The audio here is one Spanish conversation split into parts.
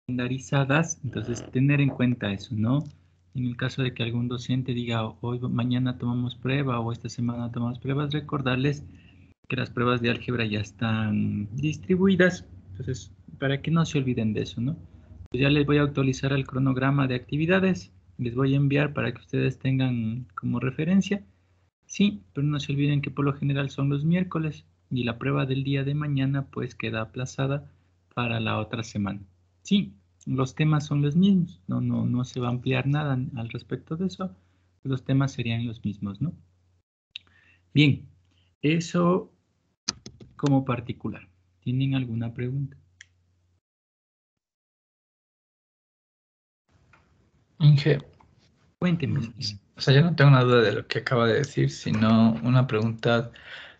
calendarizadas, entonces tener en cuenta eso, ¿no? En el caso de que algún docente diga, hoy, mañana tomamos prueba o esta semana tomamos pruebas, recordarles que las pruebas de álgebra ya están distribuidas, entonces, para que no se olviden de eso, ¿no? Pues ya les voy a actualizar el cronograma de actividades, les voy a enviar para que ustedes tengan como referencia. Sí, pero no se olviden que por lo general son los miércoles y la prueba del día de mañana pues queda aplazada para la otra semana. Sí, los temas son los mismos, no se va a ampliar nada al respecto de eso, los temas serían los mismos, ¿no? Bien, eso como particular. ¿Tienen alguna pregunta? Inge, Cuénteme, señor. o sea, yo no tengo una duda de lo que acaba de decir, sino una pregunta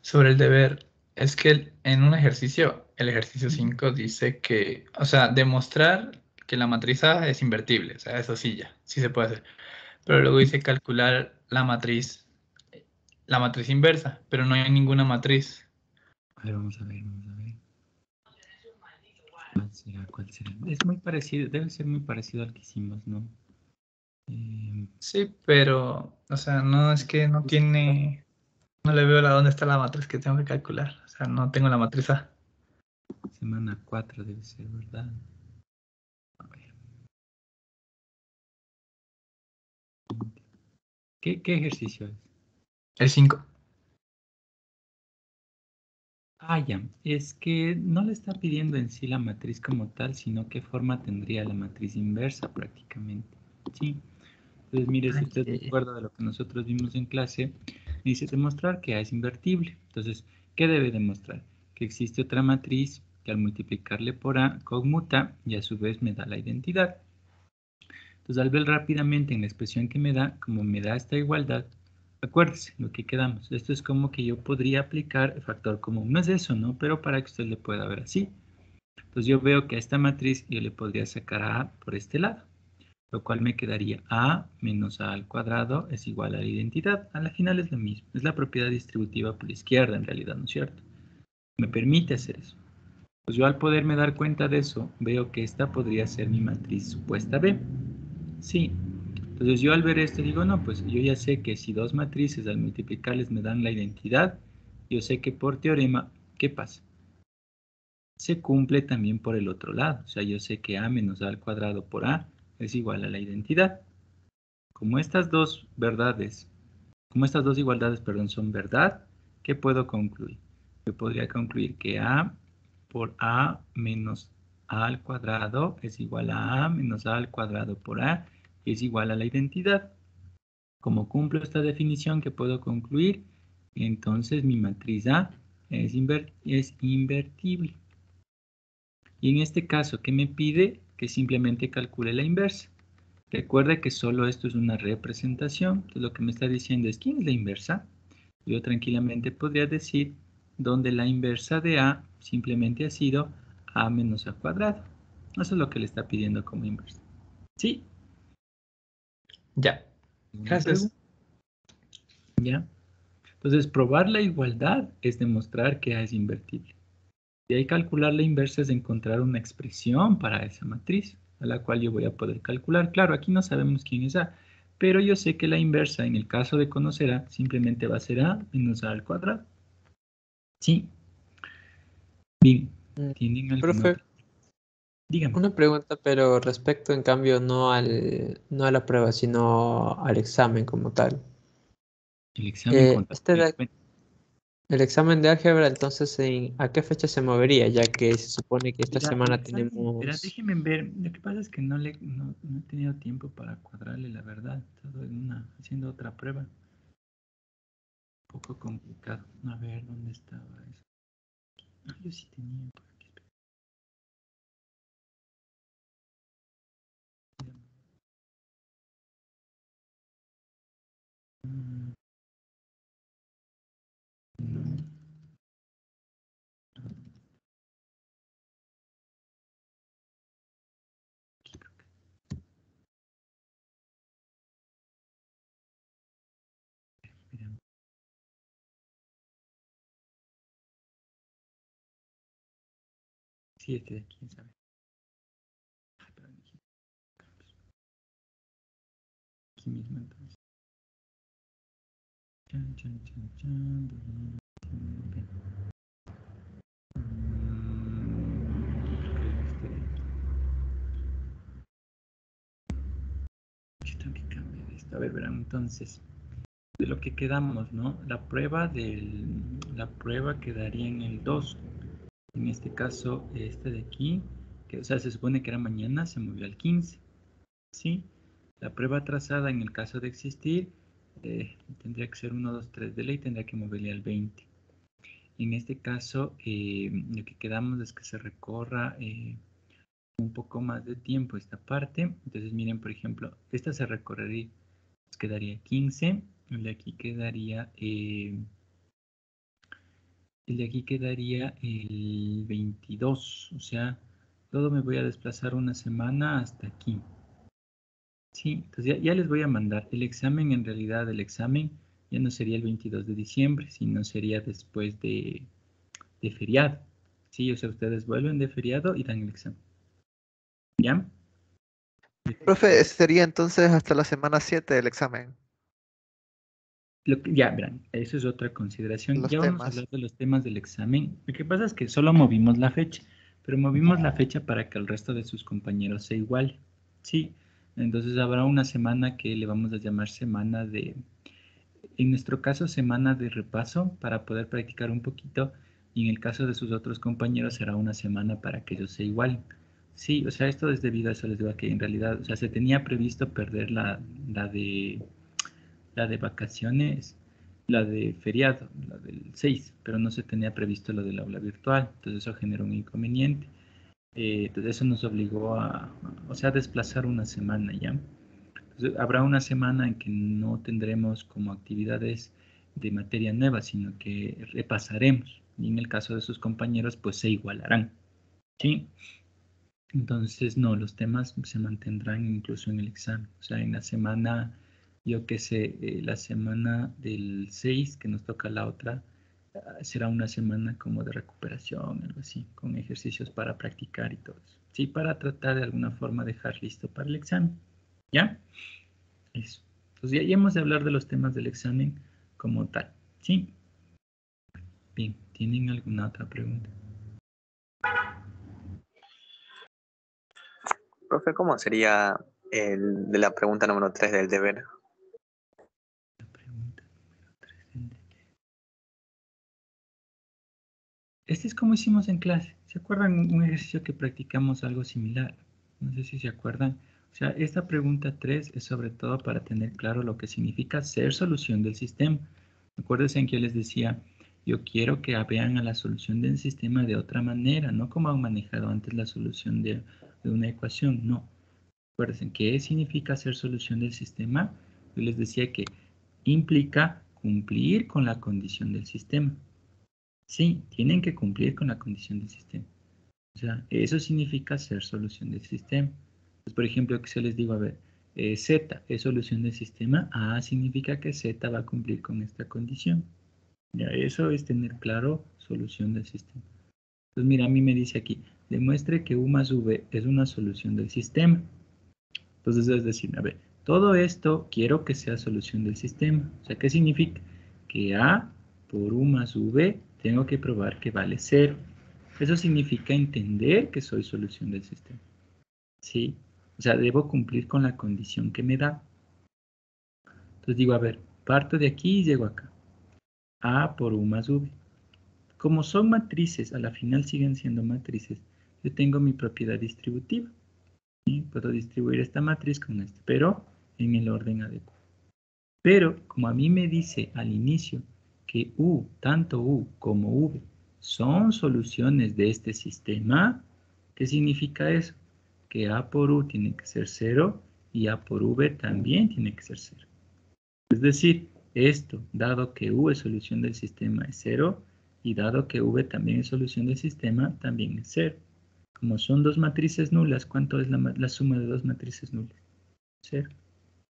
sobre el deber. Es que en un ejercicio, el ejercicio 5 dice que, o sea, demostrar que la matriz A es invertible, o sea, eso sí ya, sí se puede hacer. Pero luego dice calcular la matriz inversa, pero no hay ninguna matriz. A ver, vamos a ver, vamos a ver. ¿Cuál será? ¿Cuál será? Es muy parecido, debe ser muy parecido al que hicimos, ¿no? Sí, pero, o sea, no es que no tiene, no le veo dónde está la matriz que tengo que calcular. O sea, no tengo la matriz A. Semana 4 debe ser, ¿verdad? A ver. ¿Qué ejercicio es? El 5. Ah, ya. Es que no le está pidiendo en sí la matriz como tal, sino qué forma tendría la matriz inversa prácticamente. Sí. Entonces, mire, si usted recuerda de lo que nosotros vimos en clase, dice demostrar que A es invertible. Entonces, ¿qué debe demostrar? Que existe otra matriz que al multiplicarle por A conmuta y a su vez me da la identidad. Entonces, al ver rápidamente en la expresión que me da, como me da esta igualdad, acuérdese lo que quedamos. Esto es como que yo podría aplicar el factor común. No es eso, ¿no? Pero para que usted le pueda ver así. Entonces, yo veo que a esta matriz yo le podría sacar a A por este lado, lo cual me quedaría A menos A al cuadrado es igual a la identidad. A la final es lo mismo. Es la propiedad distributiva por la izquierda, en realidad, ¿no es cierto? Me permite hacer eso. Pues yo al poderme dar cuenta de eso, veo que esta podría ser mi matriz supuesta B. Sí. Entonces yo al ver esto digo, no, pues yo ya sé que si dos matrices al multiplicarles me dan la identidad, yo sé que por teorema, ¿qué pasa? Se cumple también por el otro lado. O sea, yo sé que A menos A al cuadrado por A es igual a la identidad. Como estas dos verdades, como estas dos igualdades, perdón, son verdad, ¿qué puedo concluir? Yo podría concluir que A por A menos A al cuadrado es igual a A menos A al cuadrado por A y es igual a la identidad. Como cumplo esta definición, ¿qué puedo concluir? Entonces mi matriz A es invertible. Y en este caso, ¿qué me pide? Que simplemente calcule la inversa. Recuerda que solo esto es una representación. Entonces lo que me está diciendo es, ¿quién es la inversa? Yo tranquilamente podría decir donde la inversa de A simplemente ha sido A menos A cuadrado. Eso es lo que le está pidiendo como inversa. ¿Sí? Ya. ¿Una Gracias. pregunta? ¿Ya? Entonces, probar la igualdad es demostrar que A es invertible. Y ahí calcular la inversa es encontrar una expresión para esa matriz, a la cual yo voy a poder calcular. Claro, aquí no sabemos quién es A, pero yo sé que la inversa, en el caso de conocer A, simplemente va a ser A menos A al cuadrado. Sí. Bien. Mm, ¿Tienen alguna Profe, otra? Dígame. una pregunta, pero respecto en cambio no a la prueba, sino al examen como tal. El examen contra. Este el examen de álgebra, entonces, ¿a qué fecha se movería? Ya que se supone que esta Mira, el semana examen, mira, tenemos... déjenme ver. Lo que pasa es que no he tenido tiempo para cuadrarle la verdad. He estado haciendo otra prueba. Un poco complicado. A ver, ¿dónde estaba eso? Ah, yo sí tenía por aquí. Mm, no, aquí creo que. Mira, sí, este de aquí, ¿sabes? aquí mismo entonces. Chan, chan, chan, chan. Bien. Tengo que cambiar esto. A ver, verán, entonces, de lo que quedamos, ¿no? La prueba quedaría en el 2. En este caso, este de aquí, que, o sea, se supone que era mañana, se movió al 15. ¿Sí? La prueba trazada, en el caso de existir, tendría que ser 1, 2, 3 de ley, tendría que moverle al 20. En este caso, lo que quedamos es que se recorra un poco más de tiempo esta parte. Entonces, miren, por ejemplo, esta se recorrería, pues quedaría 15, el de aquí quedaría, el 22, o sea, todo me voy a desplazar una semana hasta aquí. Sí, entonces ya les voy a mandar el examen. En realidad, el examen ya no sería el 22 de diciembre, sino sería después de feriado. Sí, o sea, ustedes vuelven de feriado y dan el examen. ¿Ya? Profe, sería entonces hasta la semana 7 del examen, Ya, verán, eso es otra consideración. los Ya vamos a temas. hablar de los temas del examen. Lo que pasa es que solo movimos la fecha, pero movimos la fecha para que el resto de sus compañeros sea igual. Sí, entonces habrá una semana que le vamos a llamar semana de, en nuestro caso, semana de repaso para poder practicar un poquito, y en el caso de sus otros compañeros será una semana para que ellos se igualen. Sí, o sea, esto es debido a eso, les digo que en realidad, o sea, se tenía previsto perder la de vacaciones, la de feriado, la del 6, pero no se tenía previsto lo del aula virtual, entonces eso generó un inconveniente. Entonces eso nos obligó o sea, a desplazar una semana ya. Entonces, habrá una semana en que no tendremos como actividades de materia nueva, sino que repasaremos. Y en el caso de sus compañeros, pues se igualarán. ¿Sí? Entonces, no, los temas se mantendrán incluso en el examen. O sea, en la semana, yo qué sé, la semana del 6 que nos toca la otra, será una semana como de recuperación, algo así, con ejercicios para practicar y todo eso. Sí, para tratar de alguna forma dejar listo para el examen. ¿Ya? Eso. Entonces ya hemos de hablar de los temas del examen como tal. ¿Sí? Bien, ¿tienen alguna otra pregunta? Profe, ¿cómo sería el de la pregunta número 3 del deber? La pregunta número 3. Este es como hicimos en clase. ¿Se acuerdan un ejercicio que practicamos algo similar? No sé si se acuerdan. O sea, esta pregunta 3 es sobre todo para tener claro lo que significa ser solución del sistema. Acuérdense en que yo les decía, yo quiero que vean a la solución del sistema de otra manera, no como han manejado antes la solución de una ecuación, no. Acuérdense, ¿qué significa ser solución del sistema? Yo les decía que implica cumplir con la condición del sistema. Sí, tienen que cumplir con la condición del sistema. O sea, eso significa ser solución del sistema. Entonces, por ejemplo, que se les digo, a ver, Z es solución del sistema, A significa que Z va a cumplir con esta condición. Ya, eso es tener claro solución del sistema. Entonces, mira, a mí me dice aquí, demuestre que U más V es una solución del sistema. Entonces, es decir, a ver, todo esto quiero que sea solución del sistema. O sea, ¿qué significa? Que A por U más V tengo que probar que vale 0. Eso significa entender que soy solución del sistema. ¿Sí? O sea, debo cumplir con la condición que me da. Entonces digo, a ver, parto de aquí y llego acá. A por U más V. Como son matrices, a la final siguen siendo matrices, yo tengo mi propiedad distributiva. ¿Sí? Puedo distribuir esta matriz con esta, pero en el orden adecuado. Pero como a mí me dice al inicio que U, tanto U como V, son soluciones de este sistema, ¿qué significa eso? Que A por U tiene que ser 0 y A por V también tiene que ser 0. Es decir, esto, dado que U es solución del sistema, es 0, y dado que V también es solución del sistema, también es 0. Como son dos matrices nulas, ¿cuánto es la suma de dos matrices nulas? 0.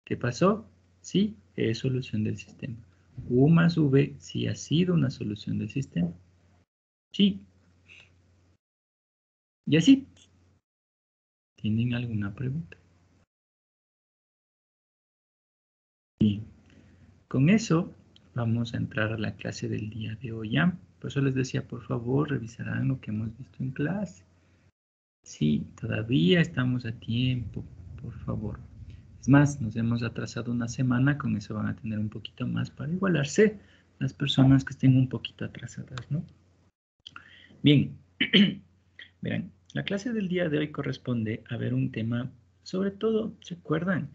¿Qué pasó? Sí, es solución del sistema. U más V sí ha sido una solución del sistema. Sí. Y así. ¿Tienen alguna pregunta? Bien, con eso vamos a entrar a la clase del día de hoy, ¿ya? Por eso les decía, por favor, revisarán lo que hemos visto en clase. Sí, todavía estamos a tiempo, por favor. Es más, nos hemos atrasado una semana, con eso van a tener un poquito más para igualarse las personas que estén un poquito atrasadas, ¿no? Bien, verán, la clase del día de hoy corresponde a ver un tema, sobre todo, ¿se acuerdan?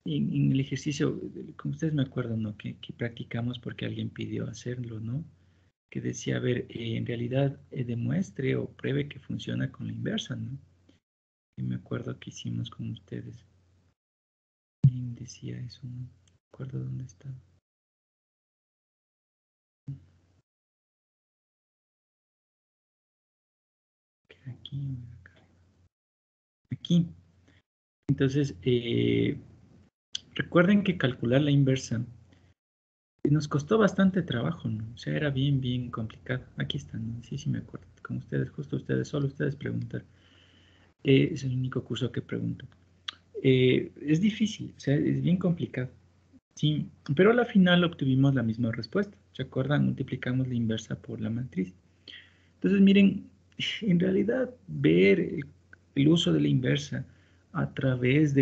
En el ejercicio, como ustedes me acuerdan, ¿no? Que practicamos porque alguien pidió hacerlo, ¿no? Que decía, a ver, en realidad demuestre o pruebe que funciona con la inversa, ¿no? Y me acuerdo que hicimos con ustedes. ¿Quién decía eso? No me acuerdo dónde estaba. Aquí, acá. Aquí. Entonces, recuerden que calcular la inversa nos costó bastante trabajo, ¿no? O sea, era bien, bien complicado. Aquí están, ¿no? Sí, sí me acuerdo. Con ustedes, justo ustedes, solo ustedes preguntan. Es el único curso que pregunto. Es difícil, o sea, es bien complicado. Sí, pero a la final obtuvimos la misma respuesta. ¿Se acuerdan? Multiplicamos la inversa por la matriz. Entonces, miren, en realidad ver el uso de la inversa a través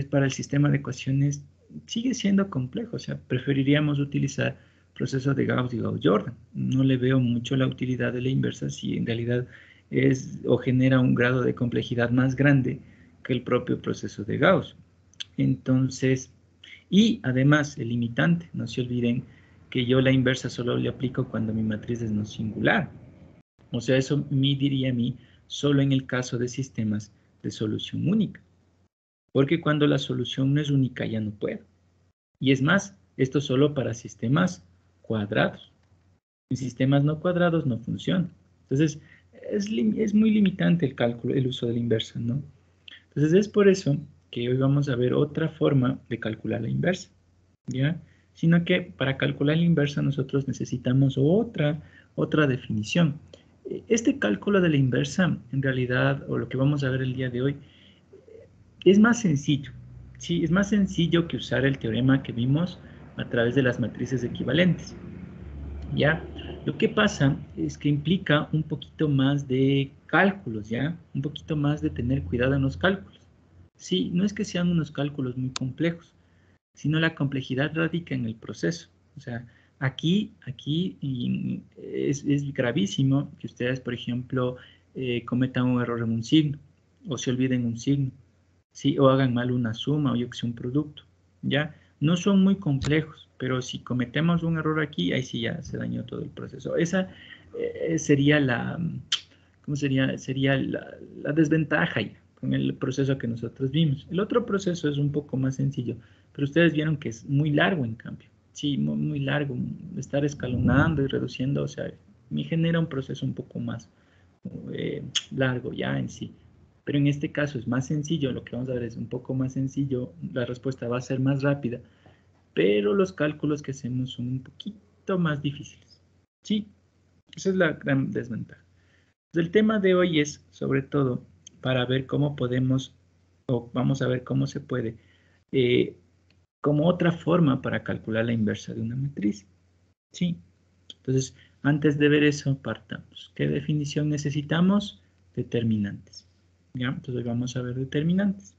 para el sistema de ecuaciones sigue siendo complejo. O sea, preferiríamos utilizar procesos de Gauss y Gauss-Jordan. No le veo mucho la utilidad de la inversa si en realidad es o genera un grado de complejidad más grande que el propio proceso de Gauss. Entonces, y además el limitante, no se olviden que yo la inversa solo le aplico cuando mi matriz es no singular. O sea, eso me diría a mí solo en el caso de sistemas de solución única. Porque cuando la solución no es única ya no puedo. Y es más, esto solo para sistemas cuadrados. En sistemas no cuadrados no funciona. Entonces, es muy limitante el cálculo, el uso de la inversa, ¿no? Entonces, es por eso que hoy vamos a ver otra forma de calcular la inversa, ¿ya? Sino que para calcular la inversa nosotros necesitamos otra definición. Este cálculo de la inversa, en realidad, o lo que vamos a ver el día de hoy, es más sencillo, ¿sí? Es más sencillo que usar el teorema que vimos a través de las matrices equivalentes, ¿ya? Lo que pasa es que implica un poquito más de cálculos, ¿ya? Un poquito más de tener cuidado en los cálculos. Sí, no es que sean unos cálculos muy complejos, sino la complejidad radica en el proceso. O sea, aquí es gravísimo que ustedes, por ejemplo, cometan un error en un signo, o se olviden un signo, ¿sí? O hagan mal una suma, o yo que sé, un producto, ¿ya? No son muy complejos, pero si cometemos un error aquí, ahí sí ya se dañó todo el proceso. Esa sería ¿cómo sería? Sería la desventaja ya, con el proceso que nosotros vimos. El otro proceso es un poco más sencillo, pero ustedes vieron que es muy largo en cambio. Sí, muy, muy largo, estar escalonando y reduciendo, o sea, me genera un proceso un poco más largo ya en sí. Pero en este caso es más sencillo, lo que vamos a ver es un poco más sencillo, la respuesta va a ser más rápida, pero los cálculos que hacemos son un poquito más difíciles. Sí, esa es la gran desventaja. Entonces, el tema de hoy es sobre todo para ver cómo podemos, o vamos a ver cómo se puede, como otra forma para calcular la inversa de una matriz. Sí, entonces antes de ver eso partamos. ¿Qué definición necesitamos? Determinantes. ¿Ya? Entonces vamos a ver determinantes.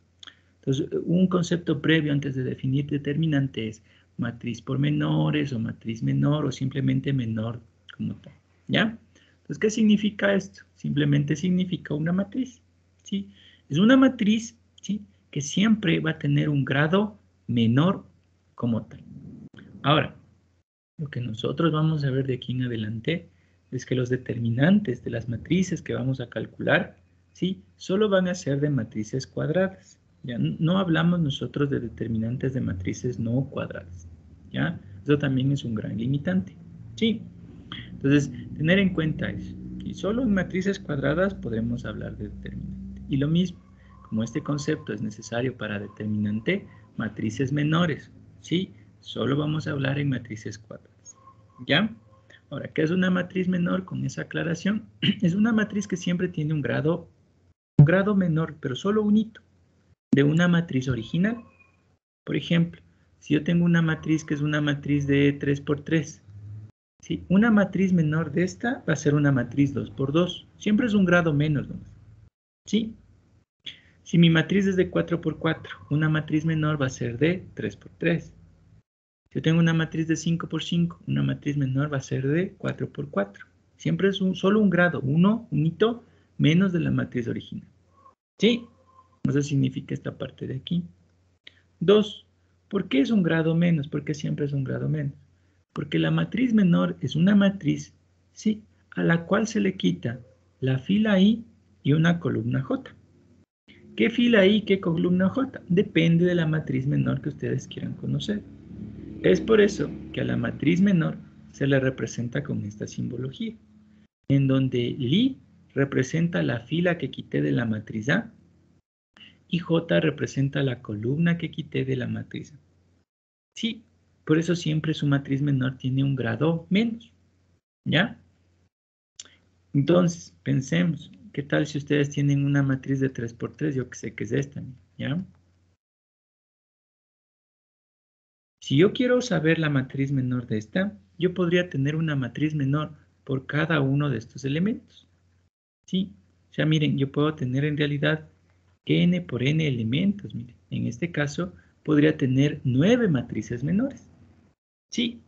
Entonces, un concepto previo antes de definir determinante es matriz por menores o matriz menor o simplemente menor como tal. ¿Ya? Entonces, ¿qué significa esto? Simplemente significa una matriz. ¿Sí? Es una matriz, ¿sí? Que siempre va a tener un grado menor como tal. Ahora, lo que nosotros vamos a ver de aquí en adelante es que los determinantes de las matrices que vamos a calcular, ¿sí? Solo van a ser de matrices cuadradas. Ya no hablamos nosotros de determinantes de matrices no cuadradas. ¿Ya? Eso también es un gran limitante. ¿Sí? Entonces, tener en cuenta eso. Y solo en matrices cuadradas podremos hablar de determinante. Y lo mismo, como este concepto es necesario para determinante, matrices menores, ¿sí? Solo vamos a hablar en matrices cuadradas. ¿Ya? Ahora, ¿qué es una matriz menor? Con esa aclaración, es una matriz que siempre tiene un grado menor, pero solo un hito, de una matriz original. Por ejemplo, si yo tengo una matriz que es una matriz de 3 por 3, ¿sí? Una matriz menor de esta va a ser una matriz 2 por 2. Siempre es un grado menos, ¿no? ¿Sí? Si mi matriz es de 4 por 4, una matriz menor va a ser de 3 por 3. Si yo tengo una matriz de 5 por 5, una matriz menor va a ser de 4 por 4. Siempre es solo un grado, un hito menos de la matriz original. ¿Sí? Eso significa esta parte de aquí. 2. ¿Por qué es un grado menos? ¿Por qué siempre es un grado menos? Porque la matriz menor es una matriz, ¿sí?, a la cual se le quita la fila I y una columna J. ¿Qué fila I y qué columna J? Depende de la matriz menor que ustedes quieran conocer. Es por eso que a la matriz menor se le representa con esta simbología, en donde I representa la fila que quité de la matriz A y J representa la columna que quité de la matriz A. Sí, por eso siempre su matriz menor tiene un grado menos, ¿ya? Entonces, pensemos, ¿qué tal si ustedes tienen una matriz de 3 por 3? Yo que sé que es esta, ¿ya? Si yo quiero saber la matriz menor de esta, yo podría tener una matriz menor por cada uno de estos elementos, ¿sí? O sea, miren, yo puedo tener en realidad n por n elementos, miren. En este caso, podría tener 9 matrices menores, ¿sí?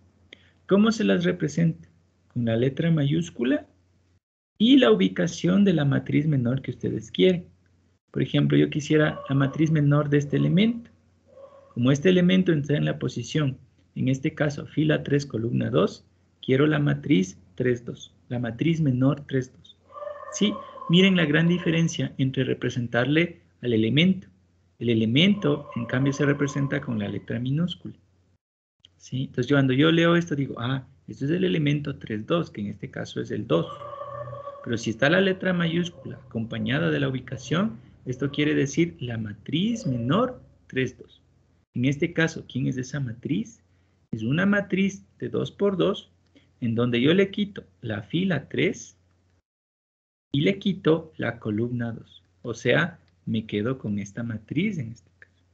¿Cómo se las representa? Con la letra mayúscula y la ubicación de la matriz menor que ustedes quieren. Por ejemplo, yo quisiera la matriz menor de este elemento. Como este elemento está en la posición, en este caso, fila 3, columna 2, quiero la matriz 3, 2, la matriz menor 3, 2. Sí, miren la gran diferencia entre representarle al elemento. El elemento, en cambio, se representa con la letra minúscula. ¿Sí? Entonces, cuando yo leo esto, digo, esto es el elemento 3, 2, que en este caso es el 2. Pero si está la letra mayúscula acompañada de la ubicación, esto quiere decir la matriz menor 3, 2. En este caso, ¿quién es esa matriz? Es una matriz de 2 por 2, en donde yo le quito la fila 3 y le quito la columna 2. O sea, me quedo con esta matriz en este caso.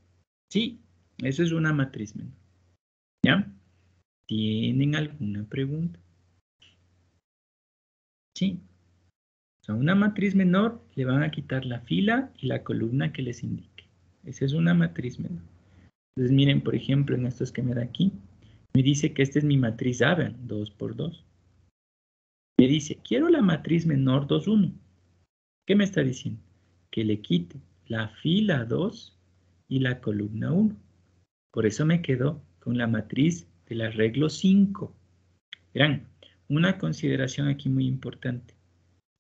Sí, eso es una matriz menor. ¿Ya? ¿Tienen alguna pregunta? Sí. A una matriz menor le van a quitar la fila y la columna que les indique. Esa es una matriz menor. Entonces miren, por ejemplo, en estos que me da aquí, me dice que esta es mi matriz A, vean, 2 por 2. Me dice, quiero la matriz menor 2, 1. ¿Qué me está diciendo? Que le quite la fila 2 y la columna 1. Por eso me quedo con la matriz del arreglo 5. Verán, una consideración aquí muy importante.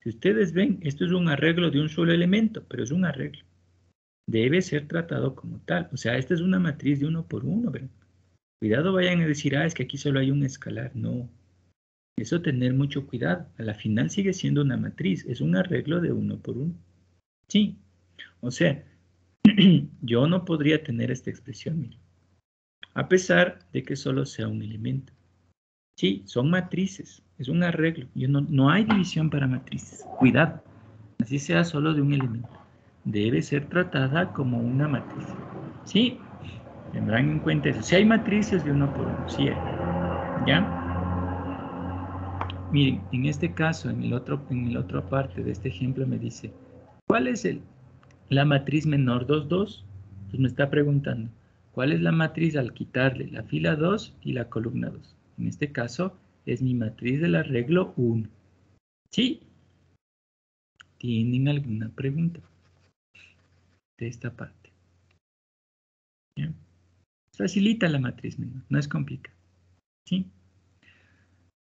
Si ustedes ven, esto es un arreglo de un solo elemento, pero es un arreglo. Debe ser tratado como tal. O sea, esta es una matriz de 1 por 1, ¿verdad? Cuidado, vayan a decir, es que aquí solo hay un escalar. No. Eso tener mucho cuidado. A la final sigue siendo una matriz. Es un arreglo de 1 por 1. Sí. O sea, yo no podría tener esta expresión, miren, a pesar de que solo sea un elemento. Sí, son matrices. Es un arreglo. No hay división para matrices. Cuidado. Así sea solo de un elemento. Debe ser tratada como una matriz. ¿Sí? Tendrán en cuenta eso. Si hay matrices de 1 por 1, sí hay. ¿Ya? Miren, en este caso, en la otra parte de este ejemplo me dice, ¿cuál es la matriz menor 2, 2? Pues me está preguntando, ¿cuál es la matriz al quitarle la fila 2 y la columna 2? En este caso, es mi matriz del arreglo 1. ¿Sí? ¿Tienen alguna pregunta de esta parte? ¿Ya? Facilita la matriz menor, no es complicado. ¿Sí?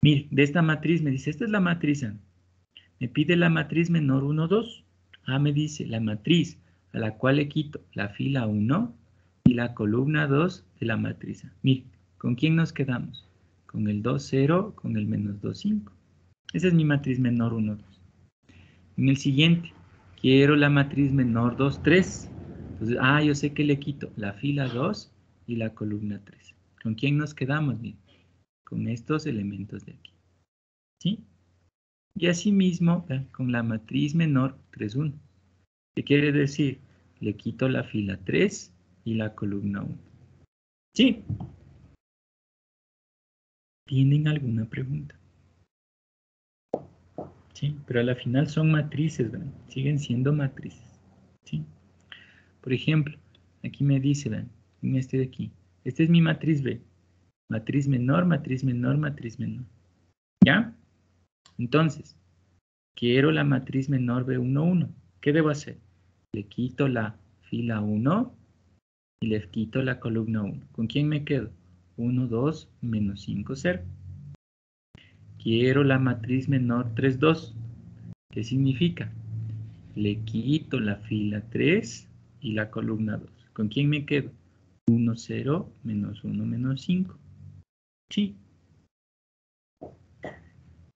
Mire, de esta matriz me dice, esta es la matriz A. Me pide la matriz menor 1, 2. A me dice la matriz a la cual le quito la fila 1 y la columna 2 de la matriz A. Mire, ¿con quién nos quedamos? Con el 2, 0, con el menos 2, 5. Esa es mi matriz menor 1, 2. En el siguiente, quiero la matriz menor 2, 3. Entonces, yo sé que le quito la fila 2 y la columna 3. ¿Con quién nos quedamos? Mire, con estos elementos de aquí. ¿Sí? Y asimismo, con la matriz menor 3, 1. ¿Qué quiere decir? Le quito la fila 3 y la columna 1. Sí. ¿Tienen alguna pregunta? Sí, pero a la final son matrices, ¿verdad? Siguen siendo matrices. Sí. Por ejemplo, aquí me dice, ¿verdad? En este de aquí. Esta es mi matriz B. Matriz menor, matriz menor, matriz menor. ¿Ya? Entonces, quiero la matriz menor B1, 1. ¿Qué debo hacer? Le quito la fila 1 y le quito la columna 1. ¿Con quién me quedo? 1, 2, menos 5, 0. Quiero la matriz menor 3, 2. ¿Qué significa? Le quito la fila 3 y la columna 2. ¿Con quién me quedo? 1, 0, menos 1, menos 5. Sí.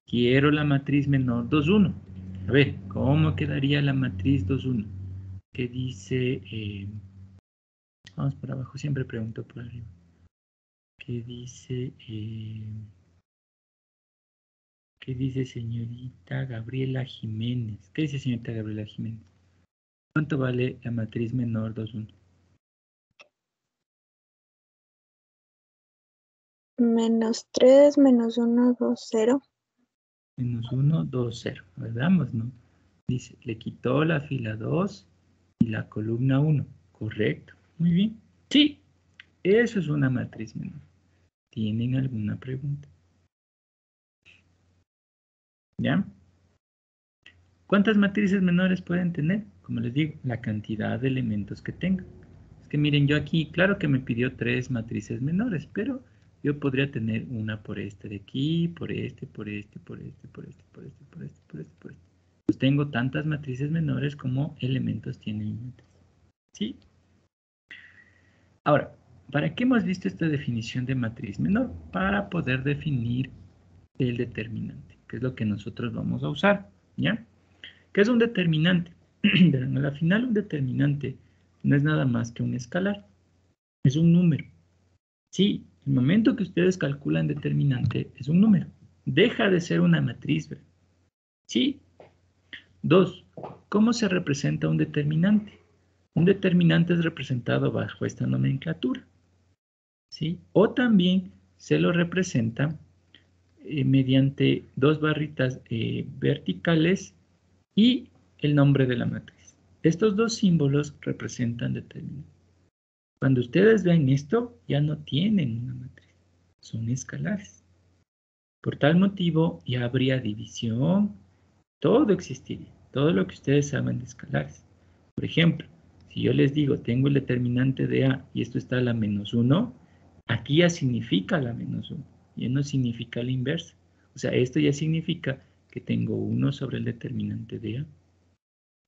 Quiero la matriz menor 2, 1. A ver, ¿cómo quedaría la matriz 2, 1? ¿Qué dice? Vamos por abajo, siempre pregunto por arriba. ¿Qué dice? ¿Qué dice señorita Gabriela Jiménez? ¿Qué dice señorita Gabriela Jiménez? ¿Cuánto vale la matriz menor 2, 1? Menos 3, menos 1, 2, 0. Menos 1, 2, 0. Veamos, ¿no? Dice, le quitó la fila 2 y la columna 1. Correcto. Muy bien. Sí, eso es una matriz menor. ¿Tienen alguna pregunta? ¿Ya? ¿Cuántas matrices menores pueden tener? Como les digo, la cantidad de elementos que tengan. Es que miren, yo aquí, claro que me pidió 3 matrices menores, pero yo podría tener una por este de aquí, por este, por este, por este, por este, por este, por este, por este, por este. Pues tengo tantas matrices menores como elementos tiene mi matriz. ¿Sí? Ahora, ¿para qué hemos visto esta definición de matriz menor? Para poder definir el determinante, que es lo que nosotros vamos a usar, ¿ya? ¿Qué es un determinante? Verán, al final un determinante no es nada más que un escalar, es un número. Sí, el momento que ustedes calculan determinante es un número. Deja de ser una matriz, ¿verdad? Sí. 2. ¿Cómo se representa un determinante? Un determinante es representado bajo esta nomenclatura, ¿sí? O también se lo representa mediante 2 barritas verticales y el nombre de la matriz. Estos 2 símbolos representan determinante. Cuando ustedes ven esto, ya no tienen una matriz, son escalares. Por tal motivo, ya habría división, todo existiría, todo lo que ustedes saben de escalares. Por ejemplo, si yo les digo, tengo el determinante de A y esto está a la menos 1, aquí ya significa la menos 1, ya no significa la inversa. O sea, esto ya significa que tengo 1 sobre el determinante de A.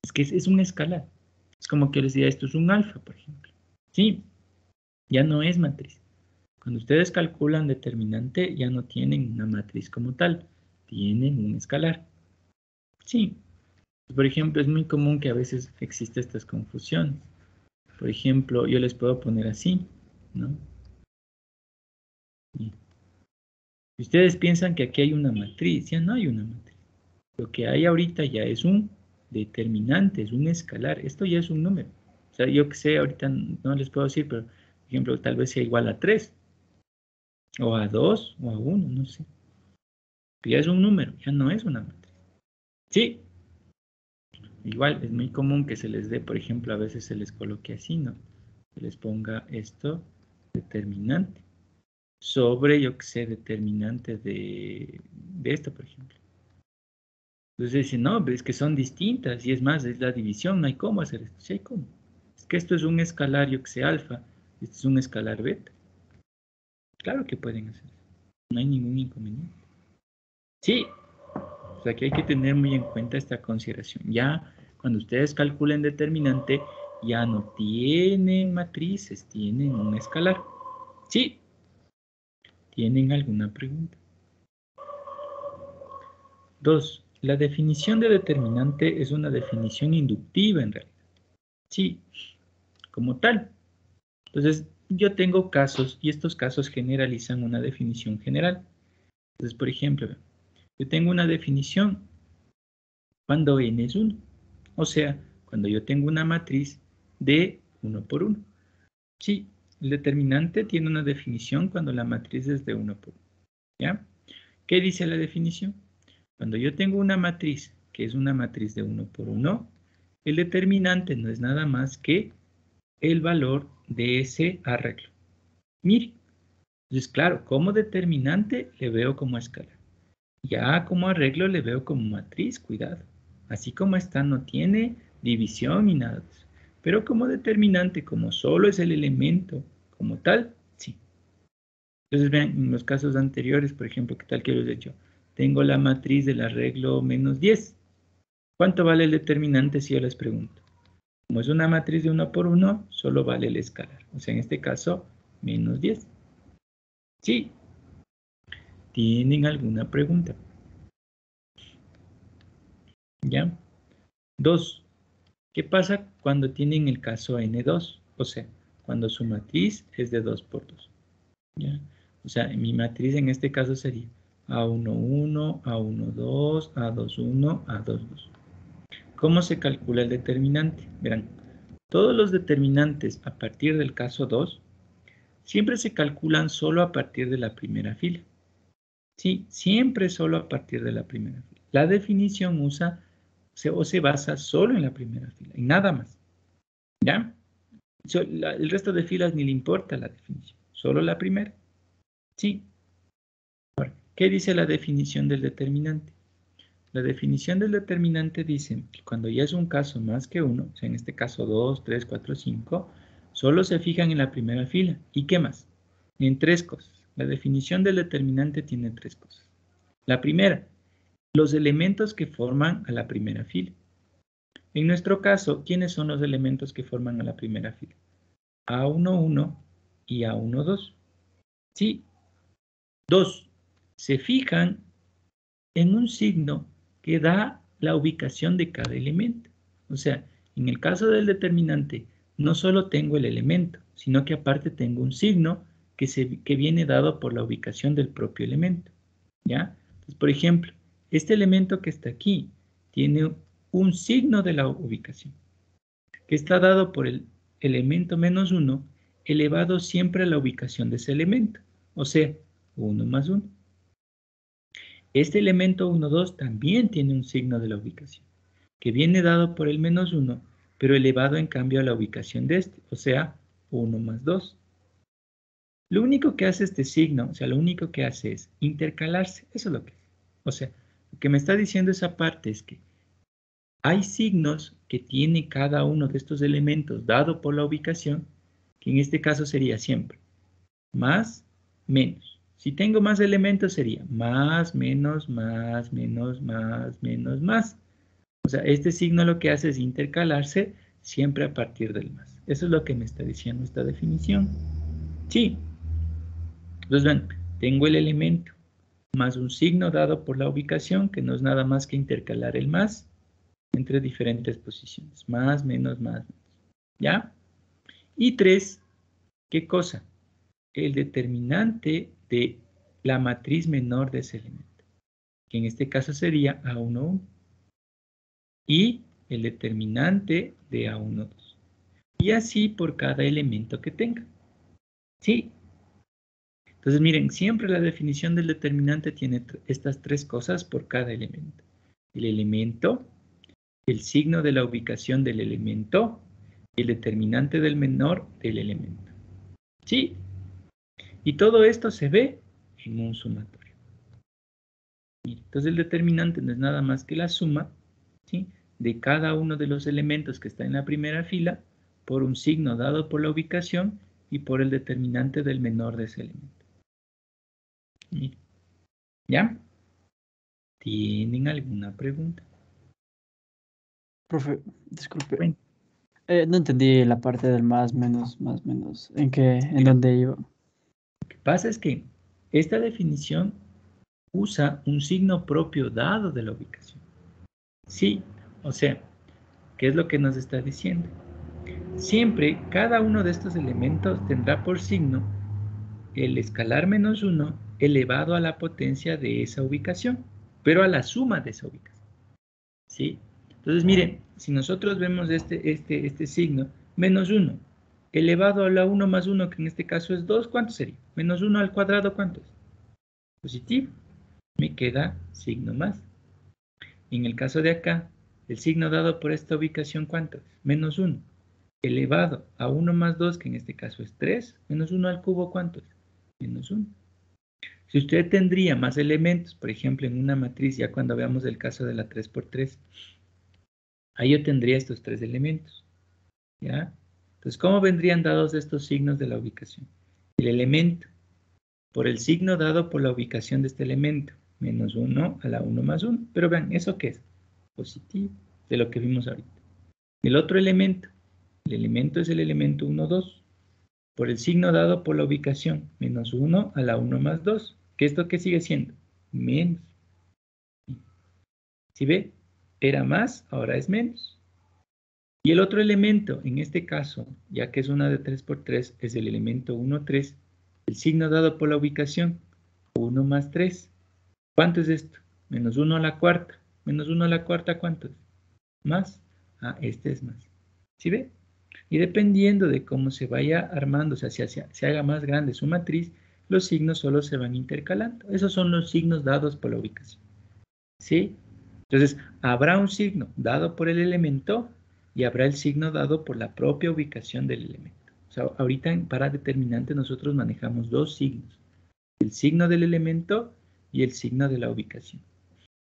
Es que es un escalar. Es como que yo les diga, esto es un alfa, por ejemplo. Sí, ya no es matriz. Cuando ustedes calculan determinante, ya no tienen una matriz como tal, tienen un escalar. Sí. Por ejemplo, es muy común que a veces existe estas confusiones. Por ejemplo, yo les puedo poner así, ¿no? Y ustedes piensan que aquí hay una matriz, ya no hay una matriz. Lo que hay ahorita ya es un determinante, es un escalar. Esto ya es un número. O sea, yo que sé, ahorita no les puedo decir, pero, por ejemplo, tal vez sea igual a 3, o a 2, o a 1, no sé. Pero ya es un número, ya no es una matriz. Sí, igual es muy común que se les dé, por ejemplo, a veces se les coloque así, ¿no? Se les ponga esto, determinante, sobre, yo que sé, determinante de esto, por ejemplo. Entonces dicen, no, pero es que son distintas, y es más, es la división, no hay cómo hacer esto. Sí hay cómo. Es que esto es un escalar, yo que sé, alfa, esto es un escalar beta. Claro que pueden hacer eso. No hay ningún inconveniente. Sí, o sea que hay que tener muy en cuenta esta consideración. Ya cuando ustedes calculen determinante, ya no tienen matrices, tienen un escalar. Sí. ¿Tienen alguna pregunta? 2. La definición de determinante es una definición inductiva en realidad. Sí, como tal. Entonces, yo tengo casos y estos casos generalizan una definición general. Entonces, por ejemplo, yo tengo una definición cuando n es 1. O sea, cuando yo tengo una matriz de 1 por 1. Sí, El determinante tiene una definición cuando la matriz es de 1 por 1. ¿Ya? ¿Qué dice la definición? Cuando yo tengo una matriz que es una matriz de 1 por 1, el determinante no es nada más que el valor de ese arreglo. Mire, entonces claro, como determinante le veo como escalar. Ya como arreglo le veo como matriz, cuidado. Así como está no tiene división ni nada de eso. Pero como determinante, como solo es el elemento como tal, sí. Entonces vean, en los casos anteriores, por ejemplo, ¿qué tal que les he dicho? Tengo la matriz del arreglo menos 10. ¿Cuánto vale el determinante si yo les pregunto? Como es una matriz de 1 por 1, solo vale el escalar. O sea, en este caso, menos 10. Sí. ¿Tienen alguna pregunta? ¿Ya? 2. ¿Qué pasa cuando tienen el caso N2? O sea, cuando su matriz es de 2 por 2. ¿Ya? O sea, mi matriz en este caso sería A11, A12, A21, A22. ¿Cómo se calcula el determinante? Verán, todos los determinantes a partir del caso 2 siempre se calculan solo a partir de la primera fila. Sí, siempre solo a partir de la primera fila. La definición se basa solo en la primera fila, y nada más. ¿Ya? El resto de filas ni le importa la definición, solo la primera. Sí. Ahora, ¿qué dice la definición del determinante? La definición del determinante dice que cuando ya es un caso más que uno, o sea, en este caso 2, 3, 4, 5, solo se fijan en la primera fila. ¿Y qué más? En 3 cosas. La definición del determinante tiene 3 cosas. La primera, los elementos que forman a la primera fila. En nuestro caso, ¿quiénes son los elementos que forman a la primera fila? A11 y A12. Sí. 2. Se fijan en un signo que da la ubicación de cada elemento. O sea, en el caso del determinante, no solo tengo el elemento, sino que aparte tengo un signo que viene dado por la ubicación del propio elemento. ¿Ya? Entonces, por ejemplo, este elemento que está aquí tiene un signo de la ubicación, que está dado por el elemento menos 1 elevado siempre a la ubicación de ese elemento. O sea, 1 más 1. Este elemento 1, 2 también tiene un signo de la ubicación, que viene dado por el menos 1, pero elevado en cambio a la ubicación de este, o sea, 1 más 2. Lo único que hace este signo, o sea, lo único que hace es intercalarse, eso es lo que es. O sea, lo que me está diciendo esa parte es que hay signos que tiene cada uno de estos elementos dado por la ubicación, que en este caso sería siempre más, menos. Si tengo más elementos sería más, menos, más, menos, más, menos, más. O sea, este signo lo que hace es intercalarse siempre a partir del más. Eso es lo que me está diciendo esta definición. Sí. Entonces, ven, tengo el elemento más un signo dado por la ubicación, que no es nada más que intercalar el más entre diferentes posiciones. Más, menos, más, menos. ¿Ya? Y 3, ¿qué cosa? El determinante de la matriz menor de ese elemento, que en este caso sería A11, y el determinante de A12. Y así por cada elemento que tenga. ¿Sí? Entonces miren, siempre la definición del determinante tiene estas 3 cosas por cada elemento. El elemento, el signo de la ubicación del elemento y el determinante del menor del elemento. ¿Sí? Y todo esto se ve en un sumatorio. Entonces el determinante no es nada más que la suma, ¿sí?, de cada uno de los elementos que está en la primera fila por un signo dado por la ubicación y por el determinante del menor de ese elemento. ¿Ya? ¿Tienen alguna pregunta? Profe, disculpe. Bueno. No entendí la parte del más, menos, ¿en dónde iba? Lo que pasa es que esta definición usa un signo propio dado de la ubicación. Sí, o sea, ¿qué es lo que nos está diciendo? Siempre cada uno de estos elementos tendrá por signo el escalar menos 1 elevado a la potencia de esa ubicación, pero a la suma de esa ubicación. ¿Sí? Entonces, miren, si nosotros vemos este signo, menos 1, elevado a la 1 más 1, que en este caso es 2, ¿cuánto sería? Menos 1 al cuadrado, ¿cuánto es? Positivo. Me queda signo más. En el caso de acá, el signo dado por esta ubicación, ¿cuánto es? Menos 1. Elevado a 1 más 2, que en este caso es 3, menos 1 al cubo, ¿cuánto es? Menos 1. Si usted tendría más elementos, por ejemplo, en una matriz, ya cuando veamos el caso de la 3×3, ahí yo tendría estos 3 elementos, ¿ya? Entonces, ¿cómo vendrían dados estos signos de la ubicación? El elemento por el signo dado por la ubicación de este elemento, menos 1 a la 1 más 1. Pero vean, ¿eso qué es? Positivo, de lo que vimos ahorita. El otro elemento, el elemento es el elemento 1, 2, por el signo dado por la ubicación, menos 1 a la 1 más 2. ¿Qué esto qué sigue siendo? Menos. ¿Sí ve? Era más, ahora es menos. Y el otro elemento, en este caso, ya que es una de 3×3, es el elemento 1, 3, el signo dado por la ubicación, 1 más 3. ¿Cuánto es esto? Menos 1 a la cuarta. Menos 1 a la cuarta, ¿cuánto es? Más. Ah, este es más. ¿Sí ve? Y dependiendo de cómo se vaya armando, o sea, si se haga más grande su matriz, los signos solo se van intercalando. Esos son los signos dados por la ubicación. ¿Sí? Entonces, habrá un signo dado por el elemento y habrá el signo dado por la propia ubicación del elemento. O sea, ahorita para determinante nosotros manejamos dos signos. El signo del elemento y el signo de la ubicación.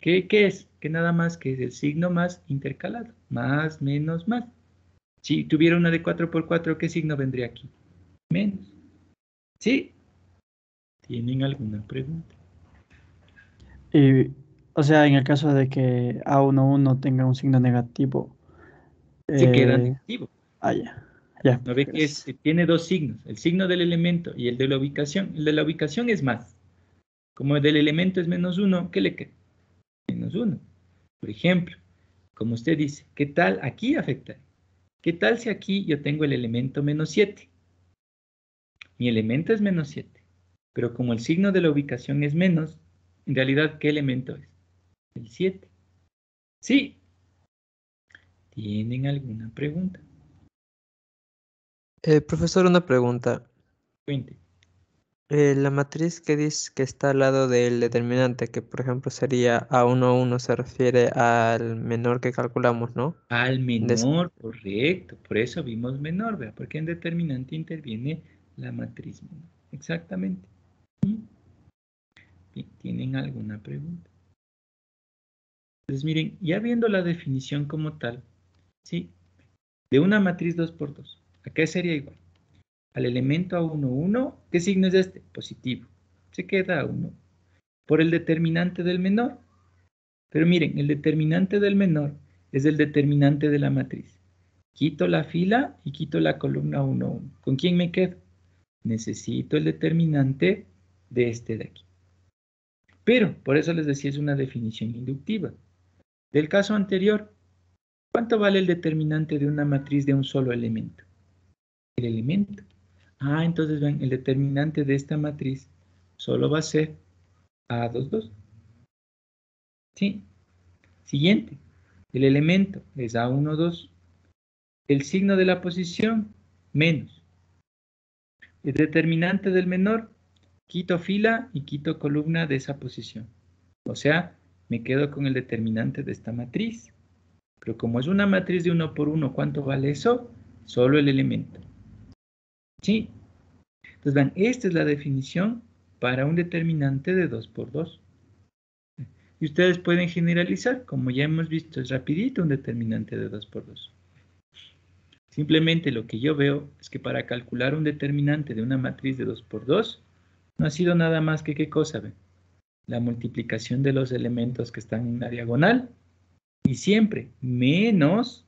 ¿Qué es? Que nada más que es el signo más intercalado. Más, menos, más. Si tuviera una de 4×4, ¿qué signo vendría aquí? Menos. ¿Sí? ¿Tienen alguna pregunta? Y, o sea, en el caso de que A11 tenga un signo negativo. Se queda negativo. Ya. Ya, ¿No ve que tiene dos signos? El signo del elemento y el de la ubicación. El de la ubicación es más. Como el del elemento es menos 1, ¿qué le queda? Menos 1. Por ejemplo, como usted dice, ¿qué tal aquí afecta? ¿Qué tal si aquí yo tengo el elemento menos 7? Mi elemento es menos 7. Pero como el signo de la ubicación es menos, en realidad, ¿qué elemento es? El 7. Sí. ¿Tienen alguna pregunta? Profesor, una pregunta. Cuente. La matriz que dice que está al lado del determinante, que por ejemplo sería A11, se refiere al menor que calculamos, ¿no? Al menor, correcto. Por eso vimos menor, ¿verdad? Porque en determinante interviene la matriz menor. Exactamente. Bien, ¿tienen alguna pregunta? Entonces, miren, ya viendo la definición como tal, ¿sí? De una matriz 2×2, ¿a qué sería igual? Al elemento A1, 1, ¿qué signo es este? Positivo. Se queda A1. Por el determinante del menor. Pero miren, el determinante del menor es el determinante de la matriz. Quito la fila y quito la columna 1, 1. ¿Con quién me quedo? Necesito el determinante de este de aquí. Pero, por eso les decía, es una definición inductiva. Del caso anterior, ¿cuánto vale el determinante de una matriz de un solo elemento? El elemento. Ah, entonces ven, el determinante de esta matriz solo va a ser A2, 2. ¿Sí? Siguiente. El elemento es A1, 2. El signo de la posición, menos. El determinante del menor, quito fila y quito columna de esa posición. O sea, me quedo con el determinante de esta matriz. Pero como es una matriz de 1 por 1, ¿cuánto vale eso? Solo el elemento. ¿Sí? Entonces, vean, esta es la definición para un determinante de 2 por 2. Y ustedes pueden generalizar, como ya hemos visto, es rapidito un determinante de 2 por 2. Simplemente lo que yo veo es que para calcular un determinante de una matriz de 2 por 2, no ha sido nada más que, ¿qué cosa ven? La multiplicación de los elementos que están en la diagonal y siempre menos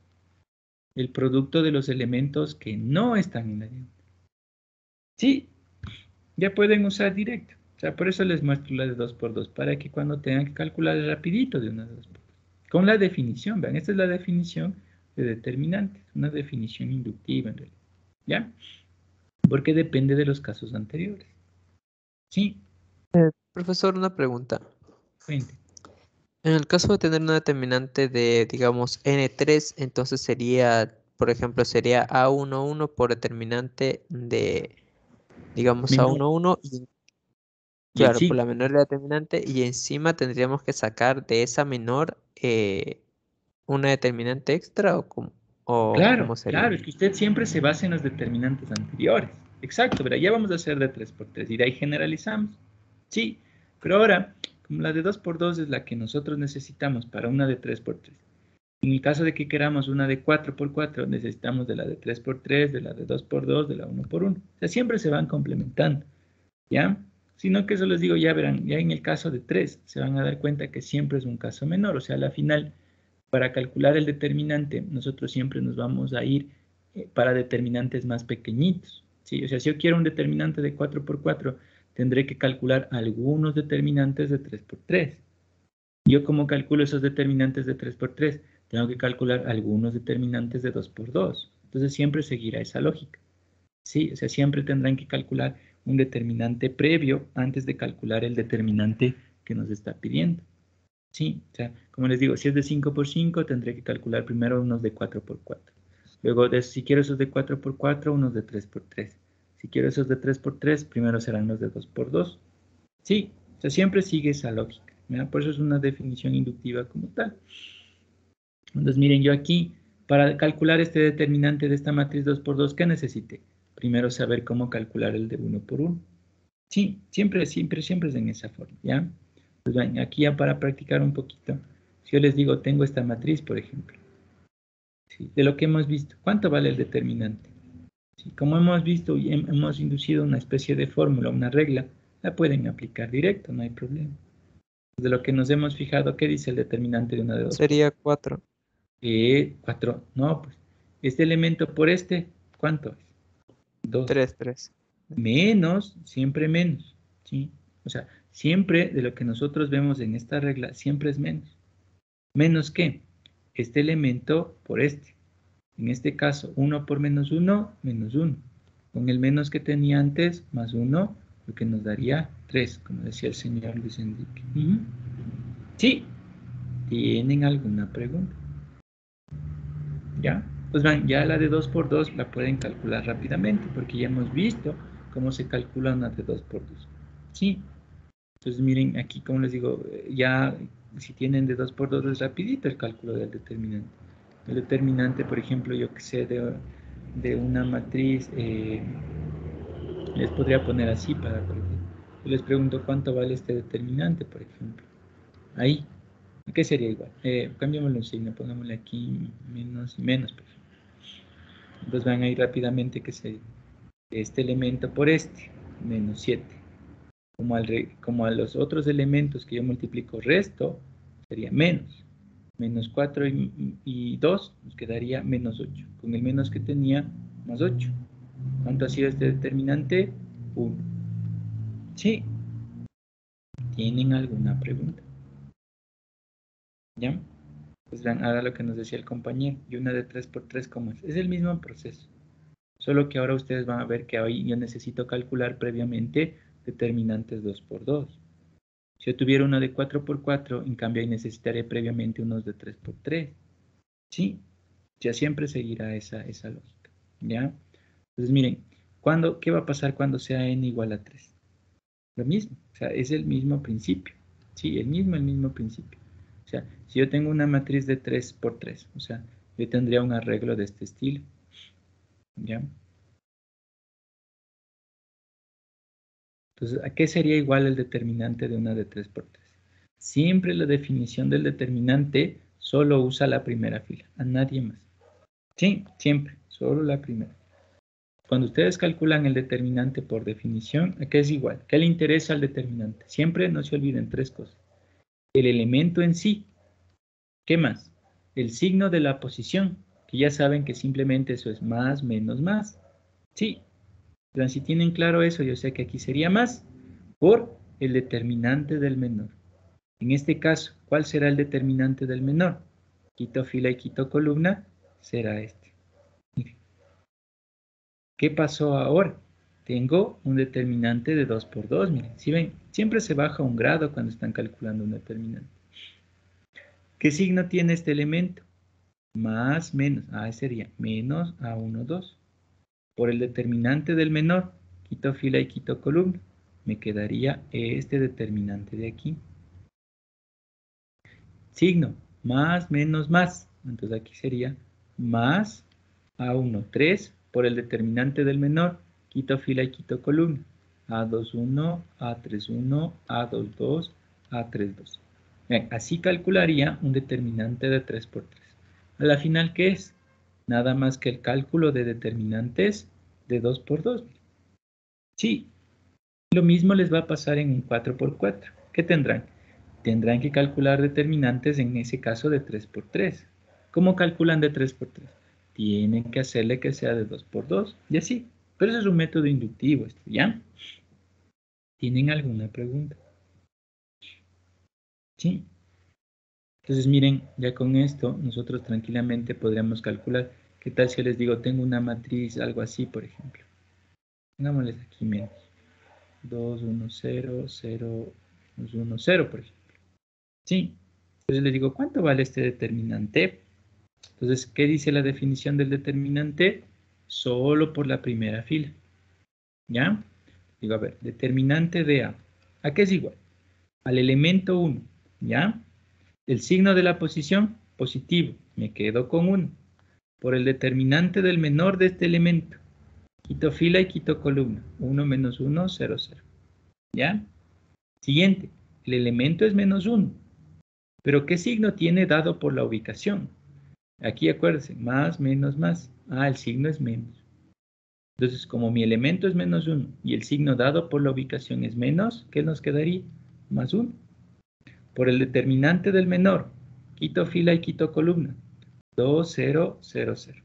el producto de los elementos que no están en la diagonal. Sí, ya pueden usar directo. O sea, por eso les muestro la de 2 por 2, para que cuando tengan que calcular rapidito de una de 2 por 2. Con la definición, vean, esta es la definición de determinantes, una definición inductiva en realidad. ¿Ya? Porque depende de los casos anteriores. Sí. Profesor, una pregunta. Cuente. En el caso de tener una determinante de, digamos, n3, entonces sería por ejemplo, sería A11 por determinante de, digamos, Menor. A11 y Y el claro, por sí. la menor de la determinante y encima tendríamos que sacar de esa menor una determinante extra o Claro, cómo sería. claro, es que usted siempre se basa en los determinantes anteriores. Exacto, pero ya vamos a hacer de 3 por 3 y de ahí generalizamos. Sí, pero ahora, como la de 2 por 2 es la que nosotros necesitamos para una de 3 por 3. En el caso de que queramos una de 4 por 4, necesitamos de la de 3 por 3, de la de 2 por 2, de la 1 por 1. O sea, siempre se van complementando, ¿ya? Sino que eso les digo, ya verán, ya en el caso de 3 se van a dar cuenta que siempre es un caso menor. O sea, a la final, para calcular el determinante, nosotros siempre nos vamos a ir para determinantes más pequeñitos, ¿sí? O sea, si yo quiero un determinante de 4 por 4, tendré que calcular algunos determinantes de 3 por 3. Yo, ¿cómo calculo esos determinantes de 3 por 3? Tengo que calcular algunos determinantes de 2 por 2. Entonces siempre seguirá esa lógica, ¿sí? O sea, siempre tendrán que calcular un determinante previo antes de calcular el determinante que nos está pidiendo. Sí, o sea, como les digo, si es de 5 por 5, tendré que calcular primero unos de 4 por 4. Luego, si quiero esos de 4 por 4, unos de 3 por 3. Si quiero esos de 3 por 3, primero serán los de 2 por 2. Sí, o sea, siempre sigue esa lógica, ¿verdad? Por eso es una definición inductiva como tal. Entonces, miren, yo aquí, para calcular este determinante de esta matriz 2 por 2, ¿qué necesité? Primero saber cómo calcular el de 1 por 1. Sí, siempre es en esa forma, ¿ya? Pues bien, aquí ya para practicar un poquito, si yo les digo, tengo esta matriz, por ejemplo, ¿sí? De lo que hemos visto, ¿cuánto vale el determinante? ¿Sí? Como hemos visto y hemos inducido una especie de fórmula, una regla, la pueden aplicar directo, no hay problema. De lo que nos hemos fijado, ¿qué dice el determinante de una de 2 por Sería 4. 4? No, pues, este elemento por este, ¿cuánto es? 2. 3, 3. Menos, siempre menos, ¿sí? O sea, siempre de lo que nosotros vemos en esta regla, siempre es menos. ¿Menos qué? Este elemento por este. En este caso, 1 por menos 1, menos 1. Con el menos que tenía antes, más 1, lo que nos daría 3, como decía el señor Luis Enrique. Sí. ¿Tienen alguna pregunta? ¿Ya? Pues van, ya la de 2 por 2 la pueden calcular rápidamente, porque ya hemos visto cómo se calcula una de 2 por 2. Sí. Entonces miren, aquí como les digo, ya si tienen de 2 por 2 es rapidito el cálculo del determinante. El determinante, por ejemplo, yo que sé, de una matriz, les podría poner así para yo les pregunto cuánto vale este determinante, por ejemplo. Ahí, ¿qué sería igual? Cambiémoslo un signo, pongámosle aquí menos y menos, por ejemplo. Entonces van a ir rápidamente que sería este elemento por este, menos 7. Como a los otros elementos que yo multiplico resto, sería menos. Menos 4 y 2 nos quedaría menos 8. Con el menos que tenía, más 8. ¿Cuánto ha sido este determinante? 1. Sí. ¿Tienen alguna pregunta? ¿Ya? Pues vean, ahora lo que nos decía el compañero. Y una de 3 por 3, ¿cómo es? Es el mismo proceso. Solo que ahora ustedes van a ver que hoy yo necesito calcular previamente determinantes 2 por 2. Si yo tuviera uno de 4 por 4, en cambio ahí necesitaré previamente unos de 3 por 3. Sí, ya siempre seguirá esa lógica. ¿Ya? Entonces miren, ¿qué va a pasar cuando sea n igual a 3? Lo mismo, o sea, es el mismo principio. Sí, el mismo principio. O sea, si yo tengo una matriz de 3 por 3, o sea, yo tendría un arreglo de este estilo. ¿Ya? Entonces, ¿a qué sería igual el determinante de una de 3 por 3? Siempre la definición del determinante solo usa la primera fila, a nadie más. Sí, siempre, solo la primera. Cuando ustedes calculan el determinante por definición, ¿a qué es igual? ¿Qué le interesa al determinante? Siempre no se olviden 3 cosas. El elemento en sí. ¿Qué más? El signo de la posición, que ya saben que simplemente eso es más, menos, más. Sí, pero si tienen claro eso, yo sé que aquí sería más por el determinante del menor. En este caso, ¿cuál será el determinante del menor? Quito fila y quito columna, será este. Miren. ¿Qué pasó ahora? Tengo un determinante de 2 por 2, miren. Si ven, siempre se baja un grado cuando están calculando un determinante. ¿Qué signo tiene este elemento? más menos, sería menos A1, 2. Por el determinante del menor, quito fila y quito columna. Me quedaría este determinante de aquí. Signo, más, menos, más. Entonces aquí sería más A1, 3. Por el determinante del menor, quito fila y quito columna. A2, 1, A3, 1, A2, 2, A3, 2. Bien, así calcularía un determinante de 3 por 3. A la final, ¿qué es? Nada más que el cálculo de determinantes de 2 por 2. Sí, lo mismo les va a pasar en un 4 por 4. ¿Qué tendrán? Tendrán que calcular determinantes en ese caso de 3 por 3. ¿Cómo calculan de 3 por 3? Tienen que hacerle que sea de 2 por 2 y así. Pero eso es un método inductivo, ¿ya? ¿Tienen alguna pregunta? Sí. Entonces miren, ya con esto nosotros tranquilamente podríamos calcular. ¿Qué tal si les digo, tengo una matriz, algo así, por ejemplo? Pongámosles aquí menos. 2, 1, 0, 0, 1, 0, por ejemplo. Sí. Entonces les digo, ¿cuánto vale este determinante? Entonces, ¿qué dice la definición del determinante? Solo por la primera fila. ¿Ya? Digo, a ver, determinante de A. ¿A qué es igual? Al elemento 1. ¿Ya? El signo de la posición, positivo. Me quedo con 1. Por el determinante del menor de este elemento. Quito fila y quito columna. 1 menos 1, 0, 0. ¿Ya? Siguiente. El elemento es menos 1. ¿Pero qué signo tiene dado por la ubicación? Aquí acuérdense, más, menos, más. El signo es menos. Entonces, como mi elemento es menos 1 y el signo dado por la ubicación es menos, ¿qué nos quedaría? Más 1. Por el determinante del menor, quito fila y quito columna. 2, 0, 0, 0.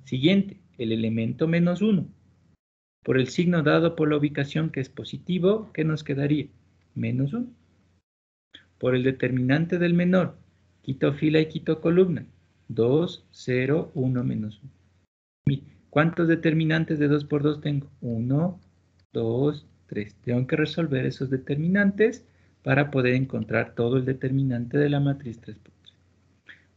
Siguiente, el elemento menos 1. Por el signo dado por la ubicación que es positivo, ¿qué nos quedaría? Menos 1. Por el determinante del menor, quito fila y quito columna. 2, 0, 1, menos 1. Mire, ¿cuántos determinantes de 2 por 2 tengo? 1, 2, 3. Tengo que resolver esos determinantes para poder encontrar todo el determinante de la matriz 3 por 3.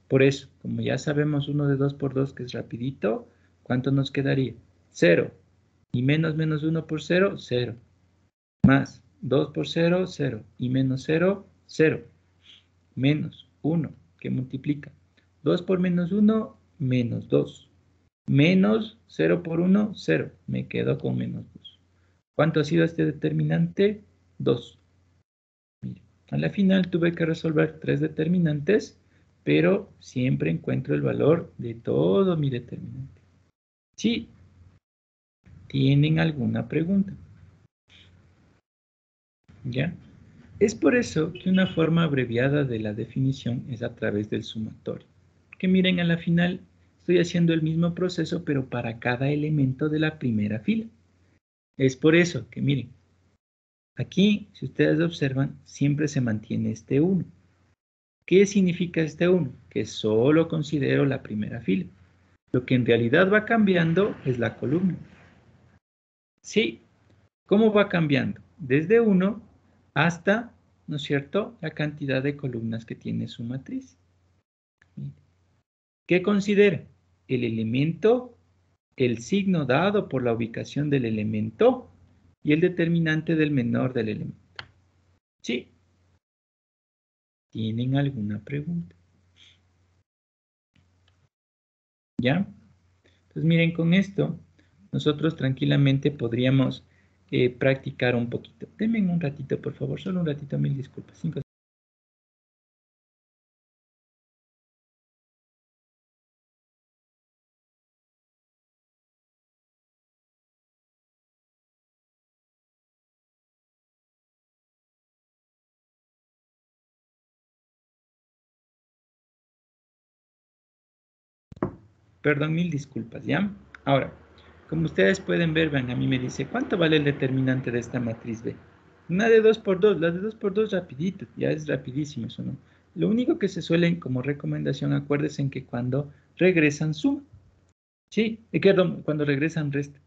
Por eso, como ya sabemos uno de 2 por 2 que es rapidito, ¿cuánto nos quedaría? 0. Y menos 1 por 0, 0. Más 2 por 0, 0. Y menos 0, 0. Menos 1, que multiplica. 2 por menos 1, menos 2. Menos 0 por 1, 0. Me quedo con menos 2. ¿Cuánto ha sido este determinante? 2. Mire, a la final tuve que resolver 3 determinantes, pero siempre encuentro el valor de todo mi determinante. ¿Sí? ¿Tienen alguna pregunta? ¿Ya? Es por eso que una forma abreviada de la definición es a través del sumatorio. Que miren, a la final estoy haciendo el mismo proceso, pero para cada elemento de la primera fila. Es por eso que miren, aquí, si ustedes observan, siempre se mantiene este 1. ¿Qué significa este 1? Que solo considero la primera fila. Lo que en realidad va cambiando es la columna. Sí, ¿cómo va cambiando? Desde 1 hasta, ¿no es cierto?, la cantidad de columnas que tiene su matriz. ¿Qué considera? El elemento, el signo dado por la ubicación del elemento y el determinante del menor del elemento. ¿Sí? ¿Tienen alguna pregunta? ¿Ya? Entonces miren, con esto nosotros tranquilamente podríamos practicar un poquito. Denme un ratito, por favor, solo un ratito, mil disculpas. 5. Perdón, mil disculpas, ¿ya? Ahora, como ustedes pueden ver, vean, a mí me dice, ¿cuánto vale el determinante de esta matriz B? Una de 2 por 2, la de 2 por 2 rapidito, ya es rapidísimo eso, ¿no? Lo único que se suelen, como recomendación, acuérdense en que cuando regresan suma, ¿sí? Perdón, cuando regresan resta,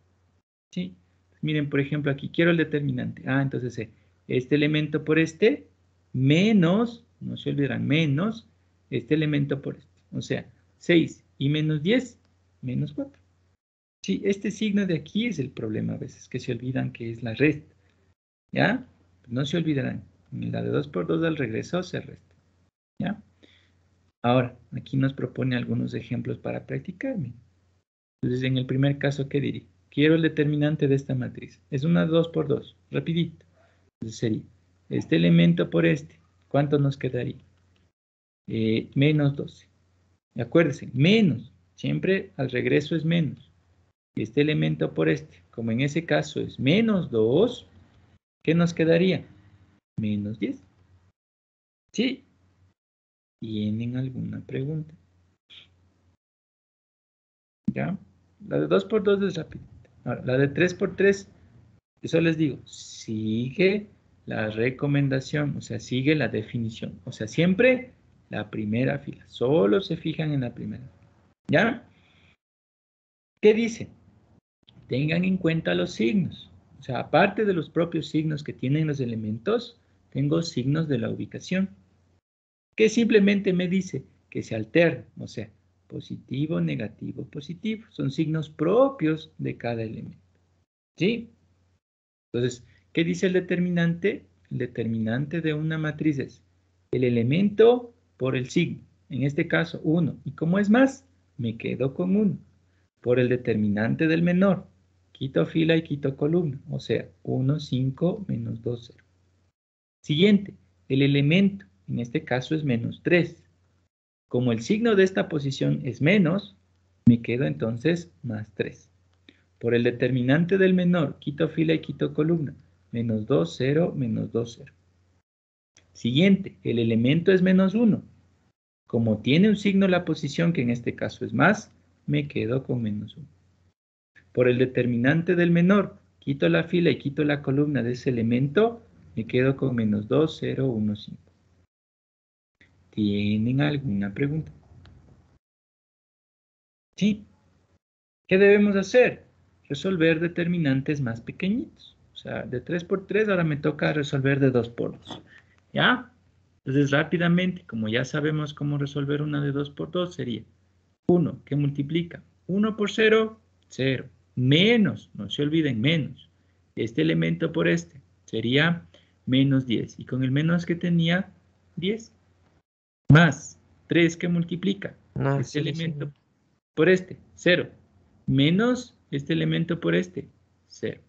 ¿sí? Miren, por ejemplo, aquí quiero el determinante. Entonces, este elemento por este, menos, no se olvidarán, menos este elemento por este. O sea, 6 y menos 10, menos 4. Sí, este signo de aquí es el problema a veces, que se olvidan que es la resta. ¿Ya? No se olvidarán. En la de 2 por 2 al regreso se resta. ¿Ya? Ahora, aquí nos propone algunos ejemplos para practicar. Entonces, en el primer caso, ¿qué diría? Quiero el determinante de esta matriz. Es una 2 por 2, rapidito. Entonces sería este elemento por este. ¿Cuánto nos quedaría? Menos 12. Acuérdense, menos. Siempre al regreso es menos. Este elemento por este. Como en ese caso es menos 2, ¿qué nos quedaría? Menos 10. ¿Sí? ¿Tienen alguna pregunta? ¿Ya? La de 2 por 2 es rápida. Ahora, la de 3 por 3, eso les digo, sigue la recomendación, o sea, sigue la definición. O sea, siempre la primera fila. Solo se fijan en la primera. ¿Ya? ¿Qué dice? Tengan en cuenta los signos. O sea, aparte de los propios signos que tienen los elementos, tengo signos de la ubicación, que simplemente me dice que se alternan, o sea, positivo, negativo, positivo. Son signos propios de cada elemento. ¿Sí? Entonces, ¿qué dice el determinante? El determinante de una matriz es el elemento por el signo. En este caso, 1. ¿Y cómo es más? Me quedo con 1. Por el determinante del menor. Quito fila y quito columna. O sea, 1, 5, menos 2, 0. Siguiente, el elemento. En este caso es menos 3. Como el signo de esta posición es menos, me quedo entonces más 3. Por el determinante del menor, quito fila y quito columna. Menos 2, 0, menos 2, 0. Siguiente, el elemento es menos 1. Como tiene un signo la posición, que en este caso es más, me quedo con menos 1. Por el determinante del menor, quito la fila y quito la columna de ese elemento, me quedo con menos 2, 0, 1, 5. ¿Tienen alguna pregunta? ¿Sí? ¿Qué debemos hacer? Resolver determinantes más pequeñitos. O sea, de 3 por 3 ahora me toca resolver de 2 por 2. ¿Ya? Entonces, rápidamente, como ya sabemos cómo resolver una de 2 por 2, sería 1, que multiplica 1 por 0, 0. Menos, no se olviden, menos. Este elemento por este sería menos 10. Y con el menos que tenía, 10. Más 3 que multiplica este elemento por este, 0. Menos este elemento por este, 0.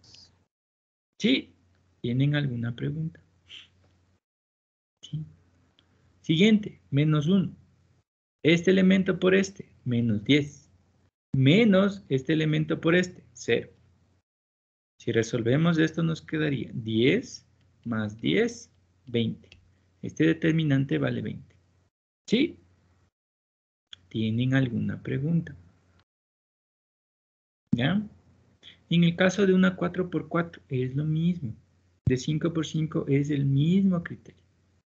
¿Sí? ¿Tienen alguna pregunta? Sí. Siguiente, menos 1. Este elemento por este, menos 10. Menos este elemento por este, 0. Si resolvemos esto nos quedaría 10 más 10, 20. Este determinante vale 20. ¿Sí? ¿Tienen alguna pregunta? ¿Ya? En el caso de una 4 por 4 es lo mismo. De 5 por 5 es el mismo criterio.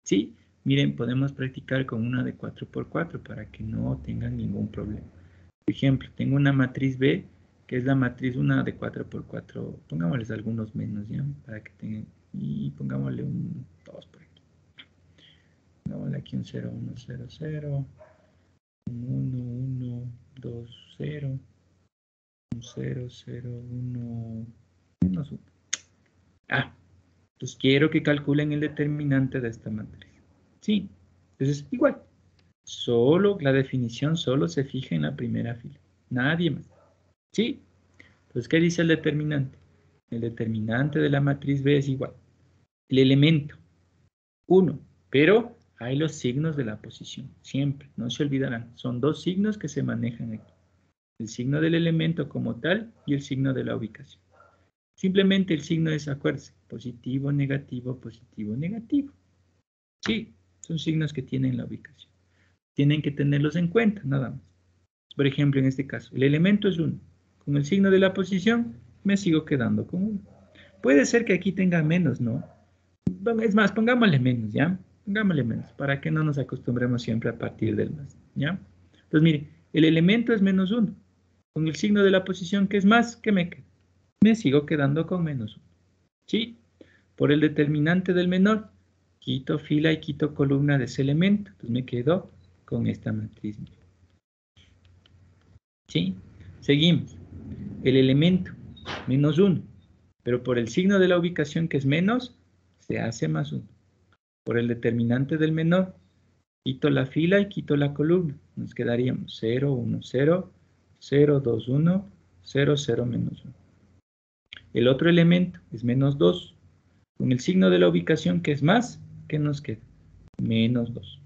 ¿Sí? Miren, podemos practicar con una de 4 por 4 para que no tengan ningún problema. Por ejemplo, tengo una matriz B, que es la matriz una de 4 por 4. Pongámosles algunos menos, ¿ya? Para que tengan... Y pongámosle un 2 por aquí. Pongámosle aquí un 0, 1, 0, 0. Un 1, 1, 2, 0. Un 0, 0, 1, menos 1. Pues quiero que calculen el determinante de esta matriz. Sí, entonces igual. Solo la definición solo se fija en la primera fila. Nadie más. ¿Sí? Entonces, ¿qué dice el determinante? El determinante de la matriz B es igual. El elemento, 1. Pero hay los signos de la posición. Siempre, no se olvidarán. Son dos signos que se manejan aquí. El signo del elemento como tal y el signo de la ubicación. Simplemente el signo es, acuérdense, positivo, negativo, positivo, negativo. Sí, son signos que tienen la ubicación. Tienen que tenerlos en cuenta, nada más. Por ejemplo, en este caso, el elemento es 1. Con el signo de la posición, me sigo quedando con 1. Puede ser que aquí tenga menos, ¿no? Es más, pongámosle menos, ¿ya? Pongámosle menos, para que no nos acostumbremos siempre a partir del más, ¿ya? Entonces, mire, el elemento es menos 1. Con el signo de la posición, que es más, ¿qué me queda? Me sigo quedando con menos 1. ¿Sí? Por el determinante del menor, quito fila y quito columna de ese elemento. Entonces me quedo con esta matriz. ¿Sí? Seguimos. El elemento, menos 1. Pero por el signo de la ubicación que es menos, se hace más 1. Por el determinante del menor, quito la fila y quito la columna. Nos quedaríamos 0, 1, 0, 0, 2, 1, 0, 0, menos 1. El otro elemento es menos 2. Con el signo de la ubicación que es más, ¿qué nos queda? Menos 2.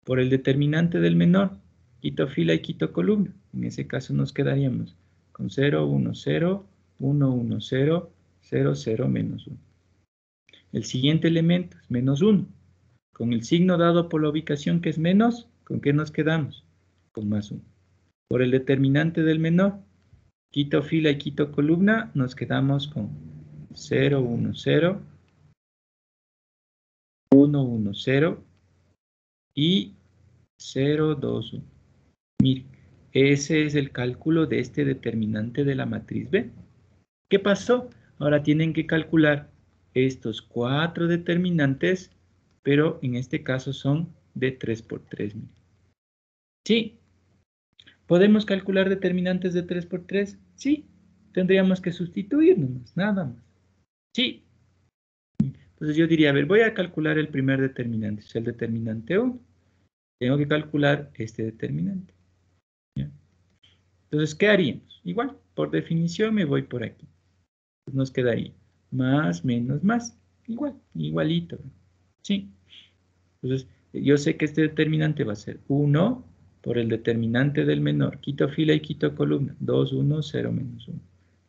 Por el determinante del menor, quito fila y quito columna. En ese caso nos quedaríamos con 0, 1, 0, 1, 1, 0, 0, 0, menos 1. El siguiente elemento es menos 1. Con el signo dado por la ubicación que es menos, ¿con qué nos quedamos? Con más 1. Por el determinante del menor, quito fila y quito columna, nos quedamos con 0, 1, 0, 1, 1, 0 y 0, 2, 1. Mire, ese es el cálculo de este determinante de la matriz B. ¿Qué pasó? Ahora tienen que calcular estos 4 determinantes, pero en este caso son de 3 por 3. Mire. Sí. ¿Podemos calcular determinantes de 3 por 3? Sí. Tendríamos que sustituirnos, nada más. Sí. Entonces yo diría, a ver, voy a calcular el primer determinante, es el determinante 1. Tengo que calcular este determinante. ¿Ya? Entonces, ¿qué haríamos? Igual, por definición me voy por aquí. Pues nos quedaría más, menos, más. Igual, igualito. ¿Sí? Entonces, yo sé que este determinante va a ser 1 por el determinante del menor. Quito fila y quito columna. 2, 1, 0, menos 1.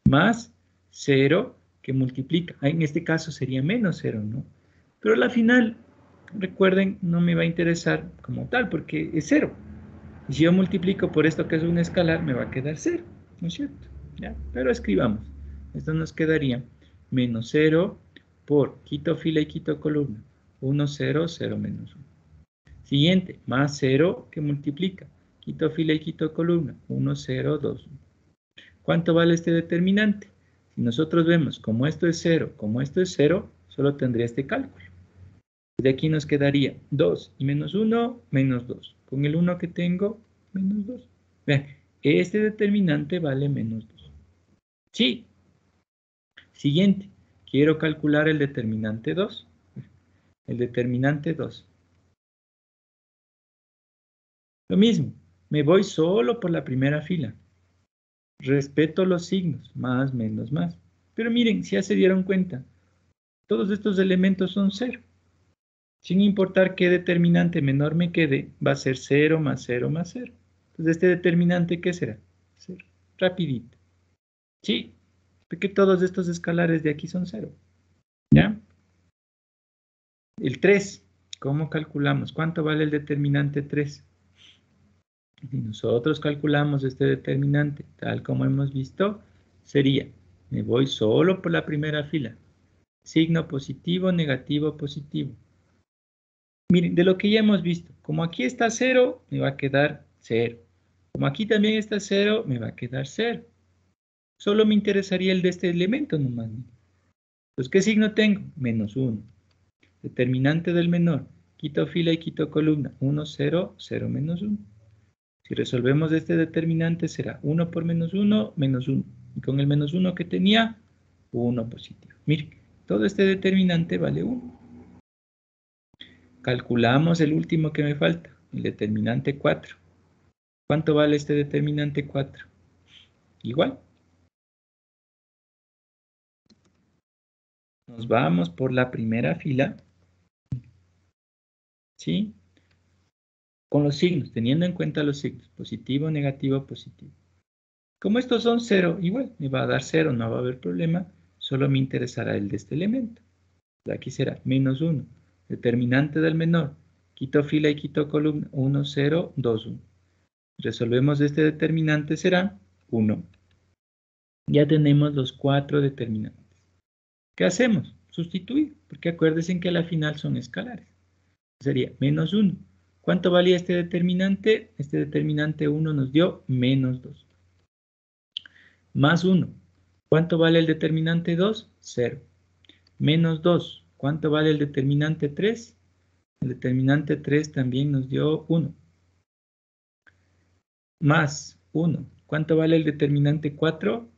Más 0 que multiplica. En este caso sería menos 0, ¿no? Pero la final, recuerden, no me va a interesar como tal porque es 0. Y si yo multiplico por esto que es un escalar, me va a quedar 0, ¿no es cierto? ¿Ya? Pero escribamos. Esto nos quedaría menos 0 por quito fila y quito columna. 1, 0, 0, menos 1. Siguiente, más 0 que multiplica. Quito fila y quito columna. 1, 0, 2, 1. ¿Cuánto vale este determinante? Si nosotros vemos como esto es 0, como esto es 0, solo tendría este cálculo. De aquí nos quedaría 2 y menos 1, menos 2. Con el 1 que tengo, menos 2. Vean, este determinante vale menos 2. Sí. Siguiente, quiero calcular el determinante 2. El determinante 2. Lo mismo, me voy solo por la primera fila. Respeto los signos, más, menos, más. Pero miren, si ya se dieron cuenta, todos estos elementos son 0. Sin importar qué determinante menor me quede, va a ser 0 más 0 más 0. Entonces, ¿este determinante qué será? 0. Rapidito. Sí, porque todos estos escalares de aquí son 0. ¿Ya? El 3, ¿cómo calculamos? ¿Cuánto vale el determinante 3? Si nosotros calculamos este determinante, tal como hemos visto, sería, me voy solo por la primera fila. Signo positivo, negativo, positivo. Miren, de lo que ya hemos visto, como aquí está 0, me va a quedar 0. Como aquí también está 0, me va a quedar 0. Solo me interesaría el de este elemento nomás. Entonces, ¿qué signo tengo? Menos 1. Determinante del menor. Quito fila y quito columna. 1, 0, 0, menos 1. Si resolvemos este determinante será 1 por menos 1, menos 1. Y con el menos 1 que tenía, 1 positivo. Miren, todo este determinante vale 1. Calculamos el último que me falta, el determinante 4. ¿Cuánto vale este determinante 4? Igual. Nos vamos por la primera fila. ¿Sí? Con los signos, teniendo en cuenta los signos. Positivo, negativo, positivo. Como estos son 0, igual, me va a dar 0, no va a haber problema. Solo me interesará el de este elemento. Aquí será menos 1. Determinante del menor. Quito fila y quito columna. 1, 0, 2, 1. Resolvemos este determinante, será 1. Ya tenemos los 4 determinantes. ¿Qué hacemos? Sustituir, porque acuérdense que a la final son escalares. Sería menos 1. ¿Cuánto valía este determinante? Este determinante 1 nos dio menos 2. Más 1. ¿Cuánto vale el determinante 2? 0. Menos 2. ¿Cuánto vale el determinante 3? El determinante 3 también nos dio 1. Más 1. ¿Cuánto vale el determinante 4?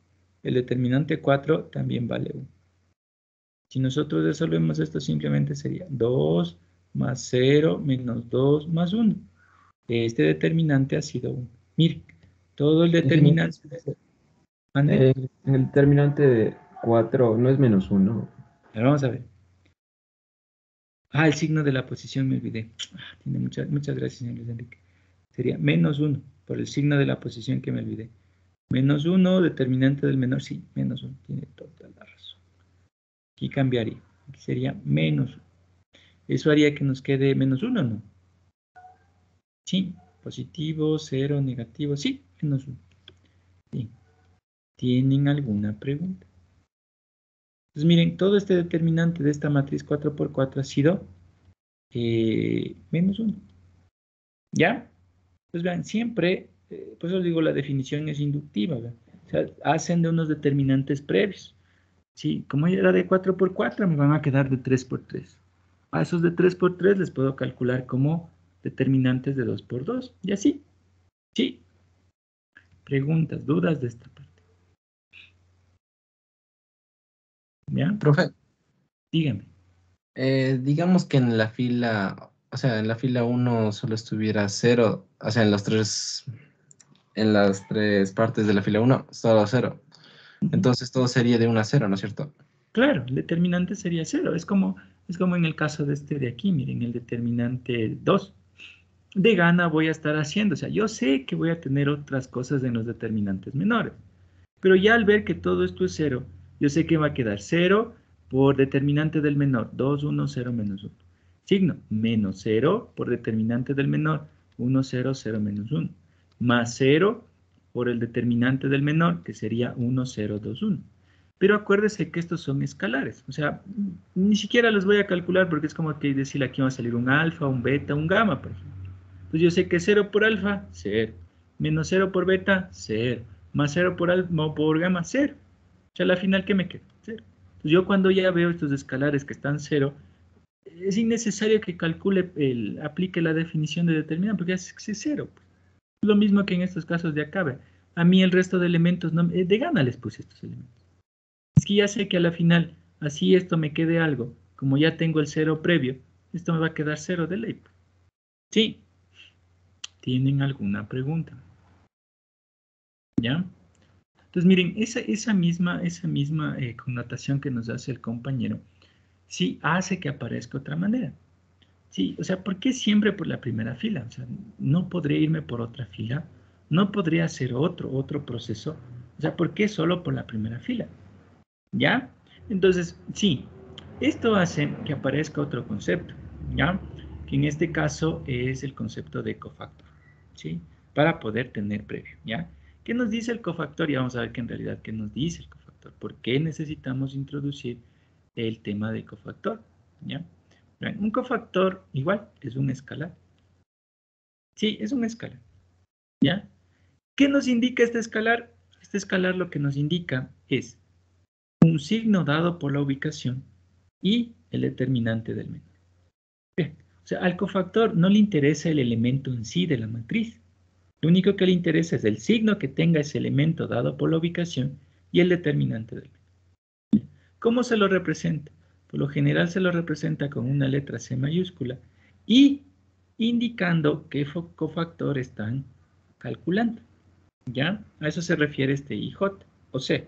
El determinante 4 también vale 1. Si nosotros resolvemos esto, simplemente sería 2 más 0 menos 2 más 1. Este determinante ha sido 1. Miren, todo el determinante... ¿Ande? En el determinante de 4 no es menos 1. Ahora vamos a ver. El signo de la posición me olvidé. Tiene muchas gracias, señor Luis Enrique. Sería menos 1, por el signo de la posición que me olvidé. Menos 1, determinante del menor, sí, menos 1. Tiene toda la razón. Aquí cambiaría. Aquí sería menos 1. Eso haría que nos quede menos 1, ¿no? Sí, positivo, 0, negativo, sí, menos 1. Sí. ¿Tienen alguna pregunta? Entonces miren, todo este determinante de esta matriz 4x4 ha sido menos 1. ¿Ya? Pues vean, siempre, por eso digo, la definición es inductiva, ¿verdad? O sea, hacen de unos determinantes previos. Sí, como era de 4x4, me van a quedar de 3x3. A esos de 3x3 les puedo calcular como determinantes de 2x2. Y así. Sí. Preguntas, dudas de esta parte. ¿Ya? Profe, Dígame. digamos que en la fila, o sea, en la fila 1 solo estuviera 0, o sea, en las tres partes de la fila 1, solo 0. Entonces todo sería de 1 a 0, ¿no es cierto? Claro, el determinante sería 0. Es como en el caso de este de aquí, miren, el determinante 2. De gana voy a estar haciendo. O sea, yo sé que voy a tener otras cosas en los determinantes menores. Pero ya al ver que todo esto es 0, yo sé que va a quedar 0 por determinante del menor, 2, 1, 0, menos 1. Signo, menos 0 por determinante del menor, 1, 0, 0, menos 1. Más 0 por el determinante del menor, que sería 1, 0, 2, 1. Pero acuérdese que estos son escalares. O sea, ni siquiera los voy a calcular porque es como que decir aquí va a salir un alfa, un beta, un gamma, por ejemplo. Entonces yo sé que 0 por alfa, 0. Menos 0 por beta, 0. Más 0 por gamma, 0. O sea, al final, ¿qué me queda? 0. Entonces yo cuando ya veo estos escalares que están 0, es innecesario que aplique la definición de determinante, porque es 0. Lo mismo que en estos casos de acá. ¿Ve? A mí el resto de elementos, de gana les puse estos elementos. Es que ya sé que a la final, así esto me quede algo, como ya tengo el 0 previo, esto me va a quedar 0 de ley. ¿Sí? ¿Tienen alguna pregunta? ¿Ya? Entonces, miren, esa misma connotación que nos hace el compañero, sí hace que aparezca otra manera. Sí, o sea, ¿por qué siempre por la primera fila? O sea, no podría irme por otra fila, no podría hacer otro proceso. O sea, ¿por qué solo por la primera fila? ¿Ya? Entonces, sí, esto hace que aparezca otro concepto, ¿ya? Que en este caso es el concepto de cofactor, ¿sí? Para poder tener previo, ¿ya? ¿Qué nos dice el cofactor? Y vamos a ver que en realidad, ¿qué nos dice el cofactor? ¿Por qué necesitamos introducir el tema de cofactor? ¿Ya? Un cofactor, igual, es un escalar. Sí, es un escalar, ¿ya? ¿Qué nos indica este escalar? Este escalar lo que nos indica es un signo dado por la ubicación y el determinante del menor. Bien, o sea, al cofactor no le interesa el elemento en sí de la matriz. Lo único que le interesa es el signo que tenga ese elemento dado por la ubicación y el determinante del menor. ¿Cómo se lo representa? Por lo general se lo representa con una letra C mayúscula y indicando qué cofactor están calculando. ¿Ya? A eso se refiere este IJ o C.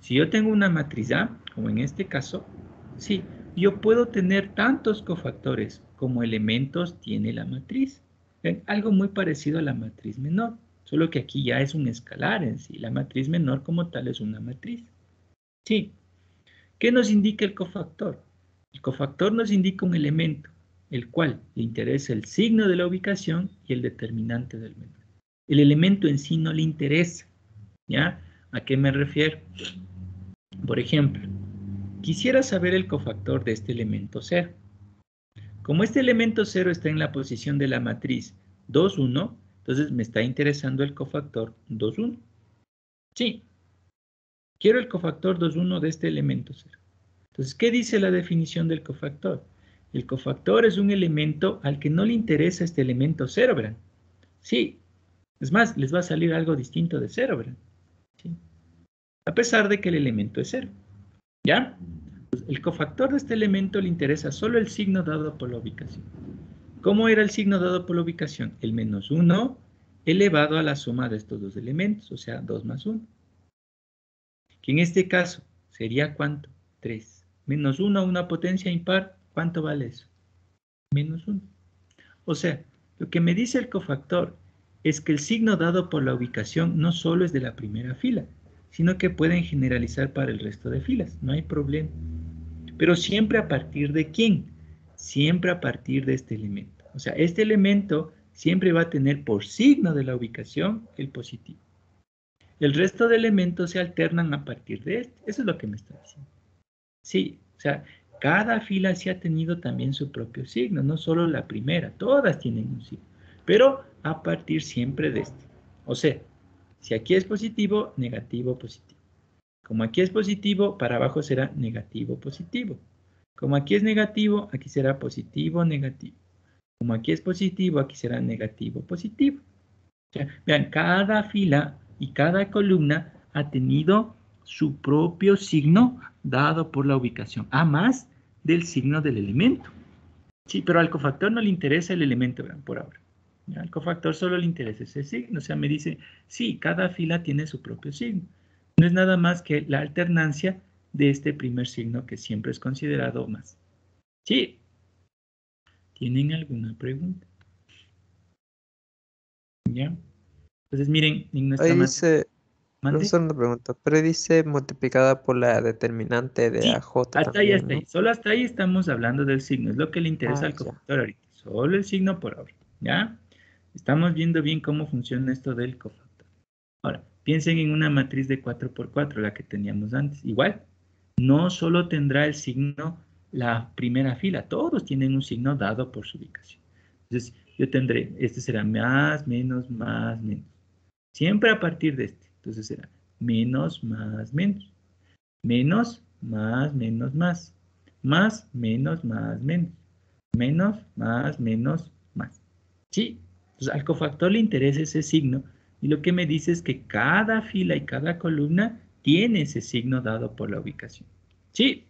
Si yo tengo una matriz A, como en este caso, sí, yo puedo tener tantos cofactores como elementos tiene la matriz. ¿Ven? Algo muy parecido a la matriz menor, solo que aquí ya es un escalar en sí. La matriz menor como tal es una matriz. Sí. ¿Qué nos indica el cofactor? El cofactor nos indica un elemento, el cual le interesa el signo de la ubicación y el determinante del menor. El elemento en sí no le interesa. ¿Ya? ¿A qué me refiero? Por ejemplo, quisiera saber el cofactor de este elemento 0. Como este elemento 0 está en la posición de la matriz 2, 1, entonces me está interesando el cofactor 2, 1. Sí, quiero el cofactor 2, 1 de este elemento 0. Entonces, ¿qué dice la definición del cofactor? El cofactor es un elemento al que no le interesa este elemento 0, ¿verdad? Sí, Es más, les va a salir algo distinto de 0, ¿verdad? ¿Sí? A pesar de que el elemento es 0. ¿Ya? Entonces, el cofactor de este elemento le interesa solo el signo dado por la ubicación. ¿Cómo era el signo dado por la ubicación? El menos 1 elevado a la suma de estos dos elementos, o sea, 2 más 1. Que en este caso sería ¿cuánto? 3. Menos 1 a una potencia impar, ¿cuánto vale eso? Menos 1. O sea, lo que me dice el cofactor es que el signo dado por la ubicación no solo es de la primera fila, sino que pueden generalizar para el resto de filas, no hay problema. Pero siempre a partir de ¿quién? Siempre a partir de este elemento. O sea, este elemento siempre va a tener por signo de la ubicación el positivo. El resto de elementos se alternan a partir de este. Eso es lo que me está diciendo. Sí, o sea, cada fila sí ha tenido también su propio signo, no solo la primera, todas tienen un signo, pero a partir siempre de este. O sea, si aquí es positivo, negativo, positivo. Como aquí es positivo, para abajo será negativo, positivo. Como aquí es negativo, aquí será positivo, negativo. Como aquí es positivo, aquí será negativo, positivo. O sea, vean, cada fila y cada columna ha tenido su propio signo dado por la ubicación, a más del signo del elemento. Sí, pero al cofactor no le interesa el elemento, vean, por ahora. ¿Ya? Al cofactor solo le interesa ese signo. O sea, me dice, sí, cada fila tiene su propio signo. No es nada más que la alternancia de este primer signo que siempre es considerado más. Sí. ¿Tienen alguna pregunta? ¿Ya? Entonces, miren, en nuestra Ahí matriz... dice, ¿Mande? profesor, una pregunta, pero dice multiplicada por la determinante de Sí, AJ hasta ahí, también, ¿no? Solo hasta ahí estamos hablando del signo. Es lo que le interesa Ah, al ya. cofactor ahorita. Solo el signo por ahora. ¿Ya? Estamos viendo bien cómo funciona esto del cofactor. Ahora, piensen en una matriz de 4x4, la que teníamos antes. Igual, no solo tendrá el signo la primera fila. Todos tienen un signo dado por su ubicación. Entonces, yo tendré, este será más, menos, más, menos. Siempre a partir de este. Entonces será menos, más, menos. Menos, más, menos, más. Más, menos, más, menos. Menos, más, menos, más. ¿Sí? Entonces al cofactor le interesa ese signo y lo que me dice es que cada fila y cada columna tiene ese signo dado por la ubicación. ¿Sí?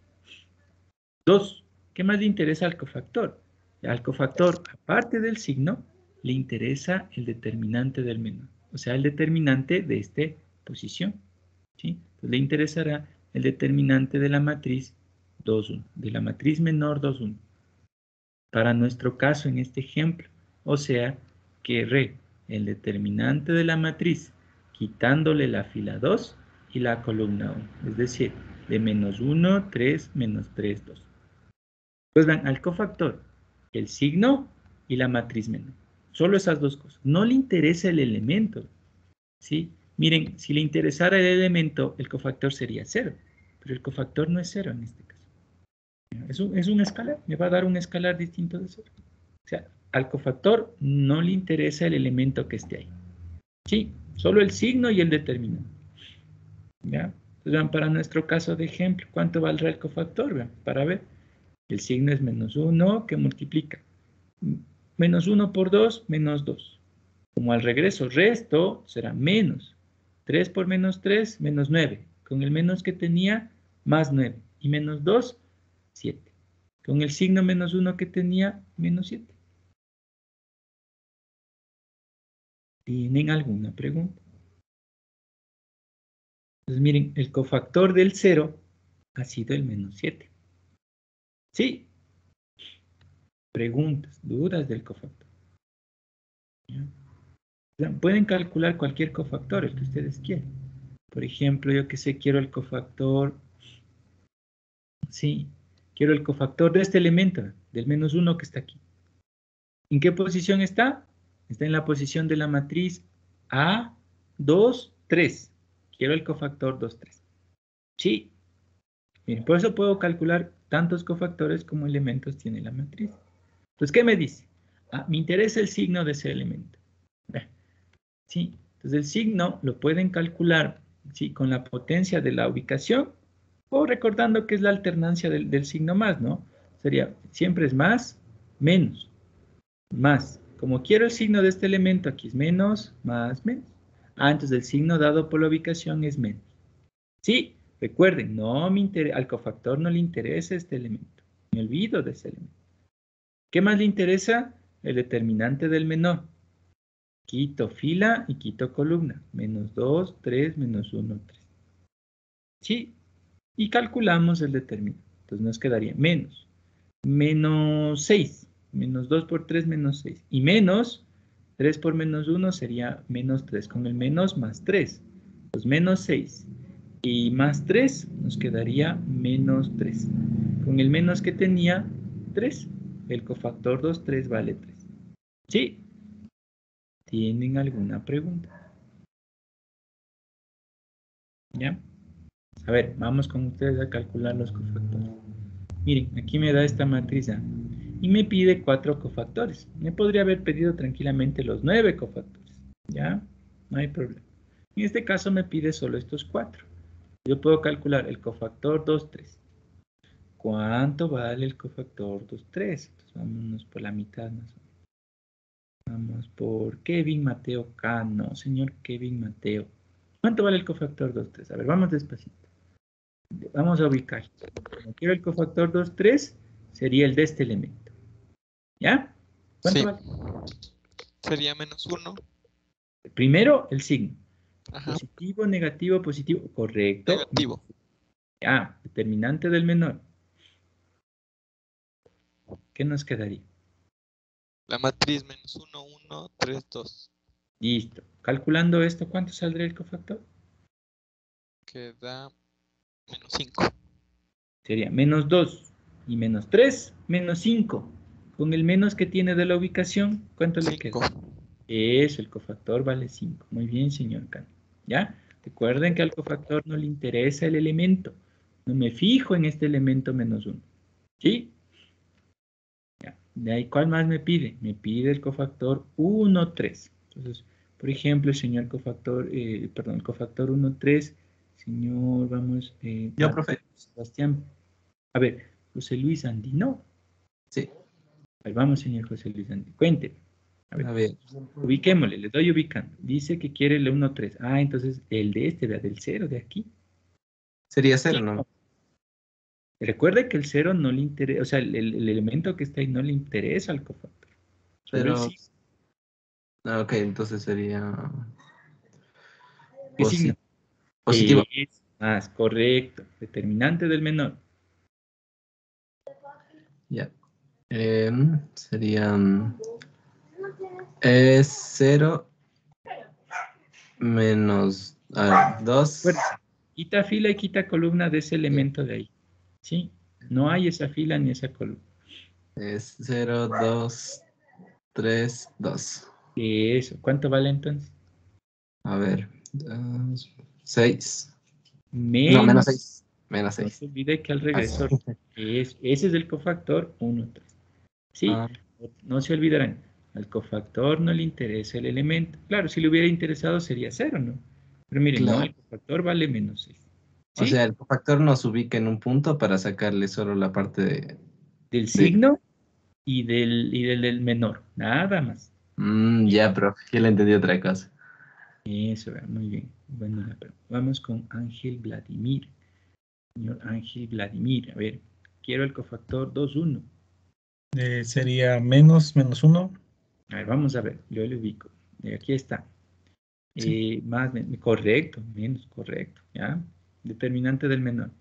2. ¿Qué más le interesa al cofactor? Al cofactor, aparte del signo, le interesa el determinante del menor. O sea, el determinante de esta posición. ¿Sí? Entonces le interesará el determinante de la matriz 2, 1. De la matriz menor 2, 1. Para nuestro caso en este ejemplo. O sea, que el determinante de la matriz, quitándole la fila 2 y la columna 1. Es decir, de menos 1, 3, menos 3, 2. Pues vean, al cofactor, el signo y la matriz menor. Solo esas dos cosas. No le interesa el elemento. ¿Sí? Miren, si le interesara el elemento, el cofactor sería 0. Pero el cofactor no es 0 en este caso. Es un escalar. Me va a dar un escalar distinto de 0. O sea, al cofactor no le interesa el elemento que esté ahí. ¿Sí? Solo el signo y el determinante. ¿Ya? Entonces, vean, para nuestro caso de ejemplo, ¿cuánto valdrá el cofactor? Vean, para ver. El signo es menos 1 que multiplica. Menos 1 por 2, menos 2. Como al regreso resto, será menos. 3 por menos 3, menos 9. Con el menos que tenía, más 9. Y menos 2, 7. Con el signo menos 1 que tenía, menos 7. ¿Tienen alguna pregunta? Entonces miren, el cofactor del 0 ha sido el menos 7. ¿Sí? Preguntas, dudas del cofactor. ¿Ya? Pueden calcular cualquier cofactor, el que ustedes quieran. Por ejemplo, yo que sé, quiero el cofactor, sí, quiero el cofactor de este elemento, del menos 1 que está aquí. ¿En qué posición está? Está en la posición de la matriz A, 2, 3. Quiero el cofactor 2, 3. Sí. Miren, por eso puedo calcular tantos cofactores como elementos tiene la matriz. Entonces, ¿qué me dice? Me interesa el signo de ese elemento. Sí. Entonces, el signo lo pueden calcular, ¿sí?, con la potencia de la ubicación o recordando que es la alternancia del signo más, ¿no? Sería, siempre es más, menos, más. Como quiero el signo de este elemento, aquí es menos, más, menos. Antes del signo dado por la ubicación es menos. Sí, recuerden, no me al cofactor no le interesa este elemento. Me olvido de ese elemento. ¿Qué más le interesa? El determinante del menor. Quito fila y quito columna. Menos 2, 3, menos 1, 3. Sí, y calculamos el determinante. Entonces nos quedaría menos 6. Menos 2 por 3, menos 6. Y menos 3 por menos 1 sería menos 3. Con el menos más 3. Pues menos 6. Y más 3 nos quedaría menos 3. Con el menos que tenía 3. El cofactor 2, 3 vale 3. ¿Sí? ¿Tienen alguna pregunta? ¿Ya? A ver, vamos con ustedes a calcular los cofactores. Miren, aquí me da esta matriz A y me pide 4 cofactores. Me podría haber pedido tranquilamente los 9 cofactores. ¿Ya? No hay problema. En este caso me pide solo estos 4. Yo puedo calcular el cofactor 2, 3. ¿Cuánto vale el cofactor 2, 3? Entonces vámonos por la mitad más o menos. Vamos por Kevin Mateo Cano. Señor Kevin Mateo. ¿Cuánto vale el cofactor 2, 3? A ver, vamos despacito. Vamos a ubicar. Como quiero el cofactor 2, 3, sería el de este elemento. ¿Ya? ¿Cuánto vale? Sería menos 1. Primero, el signo. Ajá. Positivo, negativo, positivo. Correcto. Negativo. Ya, determinante del menor. ¿Qué nos quedaría? La matriz menos 1, 1, 3, 2. Listo. Calculando esto, ¿cuánto saldría el cofactor? Queda menos 5. Sería menos 2 y menos 3, menos 5. Con el menos que tiene de la ubicación, ¿cuánto le queda? Eso, el cofactor vale 5. Muy bien, señor Cano. ¿Ya? Recuerden que al cofactor no le interesa el elemento. No me fijo en este elemento menos 1. ¿Sí? Ya. De ahí, ¿cuál más me pide? Me pide el cofactor 1, 3. Entonces, por ejemplo, el señor cofactor, el cofactor 1, 3, señor, vamos, Yo, profe. Sebastián. A ver, José Luis Andino. Sí. A ver, vamos, señor José Luis Andino. Cuénteme. A ver. Ubiquémosle, le doy ubicando. Dice que quiere el 1, 3. Ah, entonces el de este, vea, del 0 de aquí. Sería 0, ¿no? Recuerde que el 0 no le interesa, o sea, el elemento que está ahí no le interesa al cofactor. Pero... Ah, ok, entonces sería... ¿Qué signo? Positivo. Es más correcto. Determinante del menor. Ya. Serían... Es 0 menos 2. Bueno, quita fila y quita columna de ese elemento de ahí. ¿Sí? No hay esa fila ni esa columna. Es 0, 2, 3, 2. Eso. ¿Cuánto vale entonces? A ver. 6. Menos, No, menos 6. Menos 6. No se olvide que al regreso ese es el cofactor 1, 3. ¿Sí? No se olvidarán. Al cofactor no le interesa el elemento. Claro, si le hubiera interesado sería 0, ¿no? Pero miren, Claro. no, el cofactor vale menos 6. ¿Sí? O sea, el cofactor nos ubica en un punto para sacarle solo la parte del signo y del menor. Nada más. Ya, profe, yo le entendí otra cosa. Eso, muy bien. Bueno, vamos con Ángel Vladimir. Señor Ángel Vladimir, a ver, quiero el cofactor 2, 1. Sería menos 1. A ver, vamos a ver, yo le ubico. Aquí está. Sí. Más, correcto, menos, correcto. ¿Ya? Determinante del menor.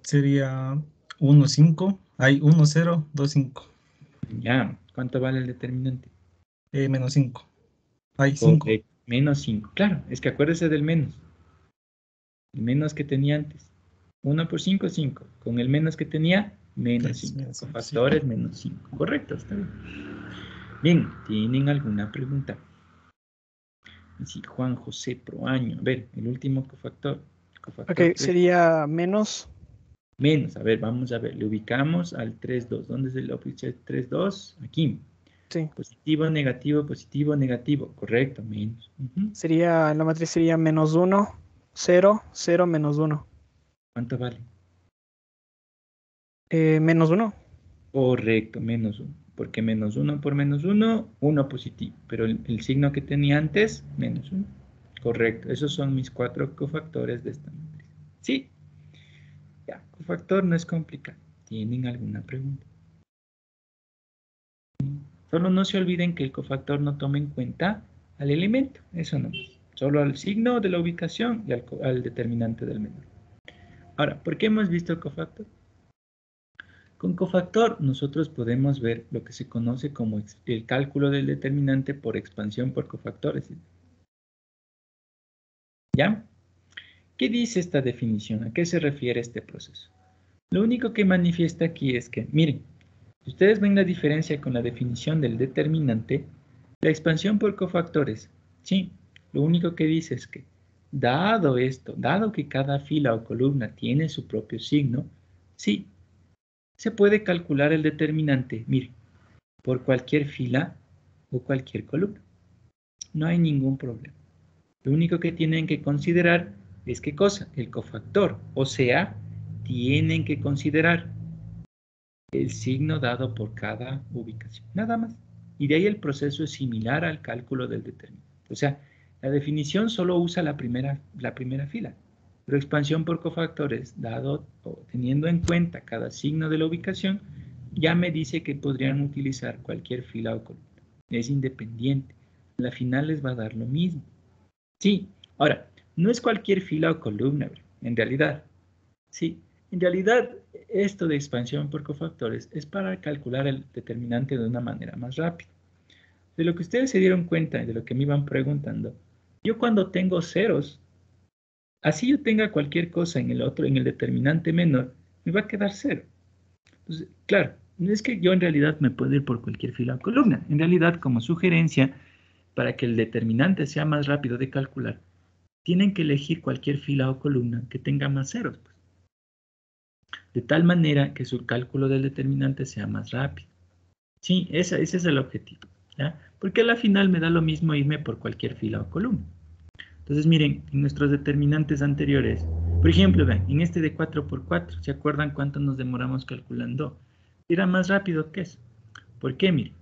Sería 1, 5. Hay 1, 0, 2, 5. Ya, ¿cuánto vale el determinante? Menos 5. Hay 5. Menos 5. Claro, es que acuérdese del menos. El menos que tenía antes. 1 por 5, 5. Con el menos que tenía, menos 5. Cofactores, menos 5. Correcto, está bien. Bien, ¿tienen alguna pregunta? Sí, Juan José Proaño. A ver, el último cofactor. Ok, sería menos. Menos, a ver, vamos a ver. Le ubicamos al 3, 2. ¿Dónde es el oficial 3, 2? Aquí. Sí. Positivo, negativo, positivo, negativo. Correcto, menos. Sería, la matriz sería menos 1, 0, 0, menos 1. ¿Cuánto vale? Menos 1. Correcto, menos 1. porque menos 1 por menos 1, 1 positivo. Pero el signo que tenía antes, menos 1. Correcto, esos son mis 4 cofactores de esta matriz. ¿Sí? Ya, cofactor no es complicado. ¿Tienen alguna pregunta? Solo no se olviden que el cofactor no toma en cuenta al elemento, eso no es. Solo al signo de la ubicación y al determinante del menor. Ahora, ¿por qué hemos visto el cofactor? Con cofactor nosotros podemos ver lo que se conoce como el cálculo del determinante por expansión por cofactores. ¿Ya? ¿Qué dice esta definición? ¿A qué se refiere este proceso? Lo único que manifiesta aquí es que, miren, si ustedes ven la diferencia con la definición del determinante, la expansión por cofactores, sí, lo único que dice es que, dado esto, dado que cada fila o columna tiene su propio signo, sí, se puede calcular el determinante, miren, por cualquier fila o cualquier columna. No hay ningún problema. Lo único que tienen que considerar es qué cosa, el cofactor, o sea, tienen que considerar el signo dado por cada ubicación, nada más. Y de ahí el proceso es similar al cálculo del determinante. O sea, la definición solo usa la primera fila, pero expansión por cofactores, dado o teniendo en cuenta cada signo de la ubicación, ya me dice que podrían utilizar cualquier fila o columna. Es independiente. La final les va a dar lo mismo. Sí, ahora, no es cualquier fila o columna, en realidad. Sí, en realidad esto de expansión por cofactores es para calcular el determinante de una manera más rápida. De lo que ustedes se dieron cuenta y de lo que me iban preguntando, yo cuando tengo ceros, así yo tenga cualquier cosa en el determinante menor, me va a quedar 0. Entonces, claro, no es que yo en realidad me puedo ir por cualquier fila o columna. En realidad, como sugerencia, para que el determinante sea más rápido de calcular, tienen que elegir cualquier fila o columna que tenga más ceros, pues, de tal manera que su cálculo del determinante sea más rápido. Sí, ese es el objetivo, ¿ya? Porque a la final me da lo mismo irme por cualquier fila o columna. Entonces, miren, en nuestros determinantes anteriores, por ejemplo, vean, en este de 4 por 4, ¿se acuerdan cuánto nos demoramos calculando? Era más rápido que eso. ¿Por qué? Miren,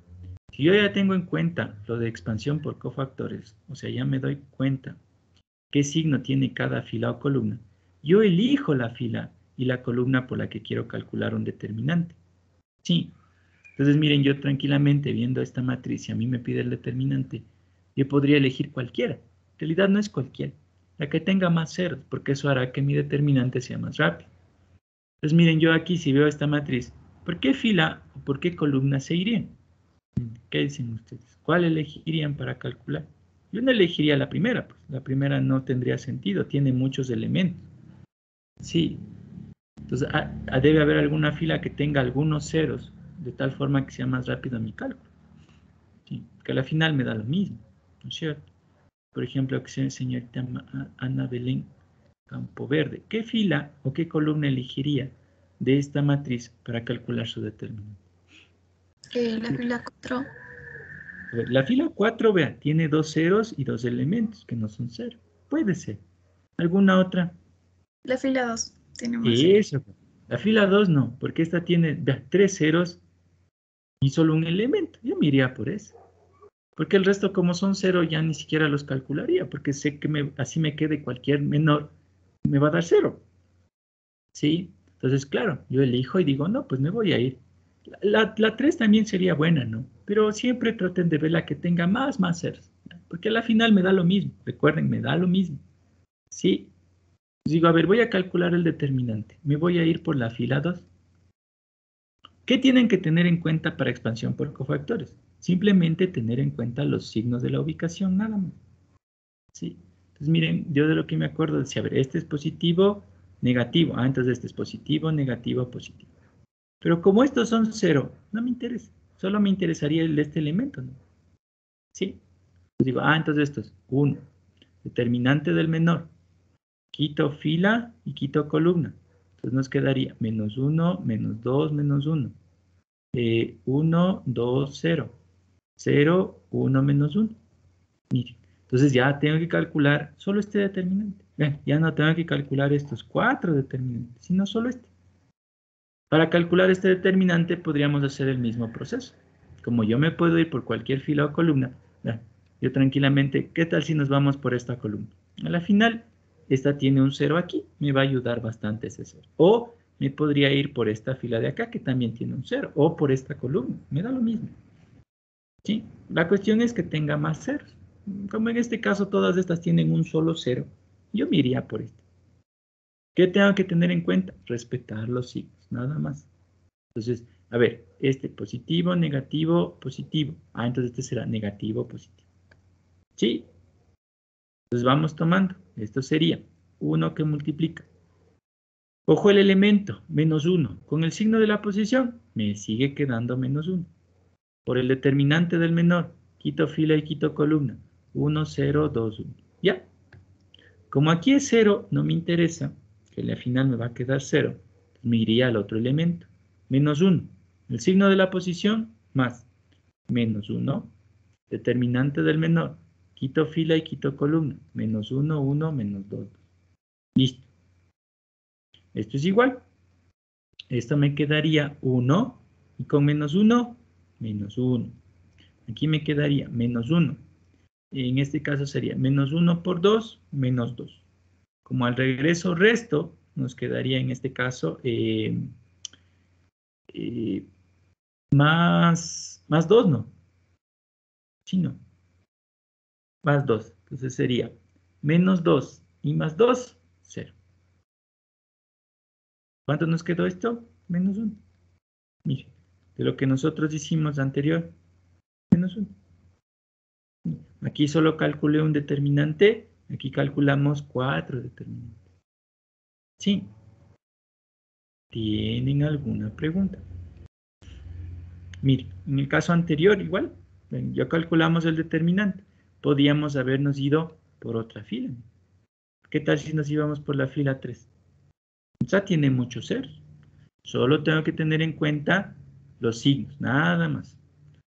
si yo ya tengo en cuenta lo de expansión por cofactores, o sea, ya me doy cuenta qué signo tiene cada fila o columna, yo elijo la fila y la columna por la que quiero calcular un determinante. Sí. Entonces, miren, yo tranquilamente viendo esta matriz, si a mí me pide el determinante, yo podría elegir cualquiera. En realidad no es cualquiera, la que tenga más ceros, porque eso hará que mi determinante sea más rápido. Entonces, miren, yo aquí si veo esta matriz, ¿por qué fila o por qué columna se irían? ¿Qué dicen ustedes? ¿Cuál elegirían para calcular? Yo no elegiría la primera, pues la primera no tendría sentido, tiene muchos elementos. Sí, entonces debe haber alguna fila que tenga algunos ceros, de tal forma que sea más rápido mi cálculo. ¿Sí? Que a la final me da lo mismo, ¿no es cierto? Por ejemplo, que sea señorita Ana Belén Campoverde. ¿Qué fila o qué columna elegiría de esta matriz para calcular su determinante? La fila 4. La fila 4, vea, tiene 2 ceros y 2 elementos que no son 0. Puede ser. ¿Alguna otra? La fila 2 tiene más. Eso. La fila 2 no, porque esta tiene, vea, 3 ceros y solo un elemento. Yo me iría por eso. Porque el resto, como son 0, ya ni siquiera los calcularía, porque sé que así me quede cualquier menor, me va a dar 0. ¿Sí? Entonces, claro, yo elijo y digo, no, pues me voy a ir. La 3 también sería buena, ¿no? Pero siempre traten de ver la que tenga más ceros, ¿no? Porque a la final me da lo mismo. Recuerden, me da lo mismo. ¿Sí? Pues digo, a ver, voy a calcular el determinante. Me voy a ir por la fila 2. ¿Qué tienen que tener en cuenta para expansión por cofactores? Simplemente tener en cuenta los signos de la ubicación, nada más. ¿Sí? Entonces, miren, yo de lo que me acuerdo decía, a ver, este es positivo, negativo. Ah, entonces este es positivo, negativo, positivo. Pero como estos son 0, no me interesa. Solo me interesaría el de este elemento, ¿no? ¿Sí? Pues digo, entonces esto es 1. Determinante del menor. Quito fila y quito columna. Entonces nos quedaría menos 1, menos 2, menos 1. 1, 2, 0. 0, 1, menos 1. Miren, entonces ya tengo que calcular solo este determinante. Ven, ya no tengo que calcular estos 4 determinantes, sino solo este. Para calcular este determinante podríamos hacer el mismo proceso. como yo me puedo ir por cualquier fila o columna, yo tranquilamente, ¿qué tal si nos vamos por esta columna? A la final, esta tiene un 0 aquí, me va a ayudar bastante ese 0. O me podría ir por esta fila de acá, que también tiene un 0, o por esta columna, me da lo mismo. ¿Sí? La cuestión es que tenga más ceros. Como en este caso todas estas tienen un solo 0, yo me iría por esta. ¿Qué tengo que tener en cuenta? Respetar los signos, nada más. Entonces, a ver, este positivo, negativo, positivo. Entonces este será negativo, positivo. ¿Sí? Entonces vamos tomando. Esto sería 1 que multiplica. Ojo el elemento, menos 1. Con el signo de la posición, me sigue quedando menos 1. Por el determinante del menor, quito fila y quito columna. 1, 0, 2, 1. ¿Ya? Como aquí es 0, no me interesa, que al final me va a quedar 0. Me iría al otro elemento. Menos 1. El signo de la posición, más. Menos 1. Determinante del menor. Quito fila y quito columna. Menos 1, 1, menos 2. Listo. Esto es igual. Esto me quedaría 1. Y con menos 1, menos 1. Aquí me quedaría menos 1. En este caso sería menos 1 por 2, menos 2. Como al regreso resto, nos quedaría en este caso más 2, ¿no? Sí, no. Más 2. Entonces sería menos 2 y más 2, 0. ¿Cuánto nos quedó esto? Menos 1. Mire, de lo que nosotros hicimos anterior, menos 1. Aquí solo calculé un determinante, aquí calculamos 4 determinantes. ¿Sí? ¿Tienen alguna pregunta? Mire, en el caso anterior igual, ya calculamos el determinante. Podíamos habernos ido por otra fila. ¿Qué tal si nos íbamos por la fila 3? Ya tiene muchos ceros. Solo tengo que tener en cuenta los signos, nada más.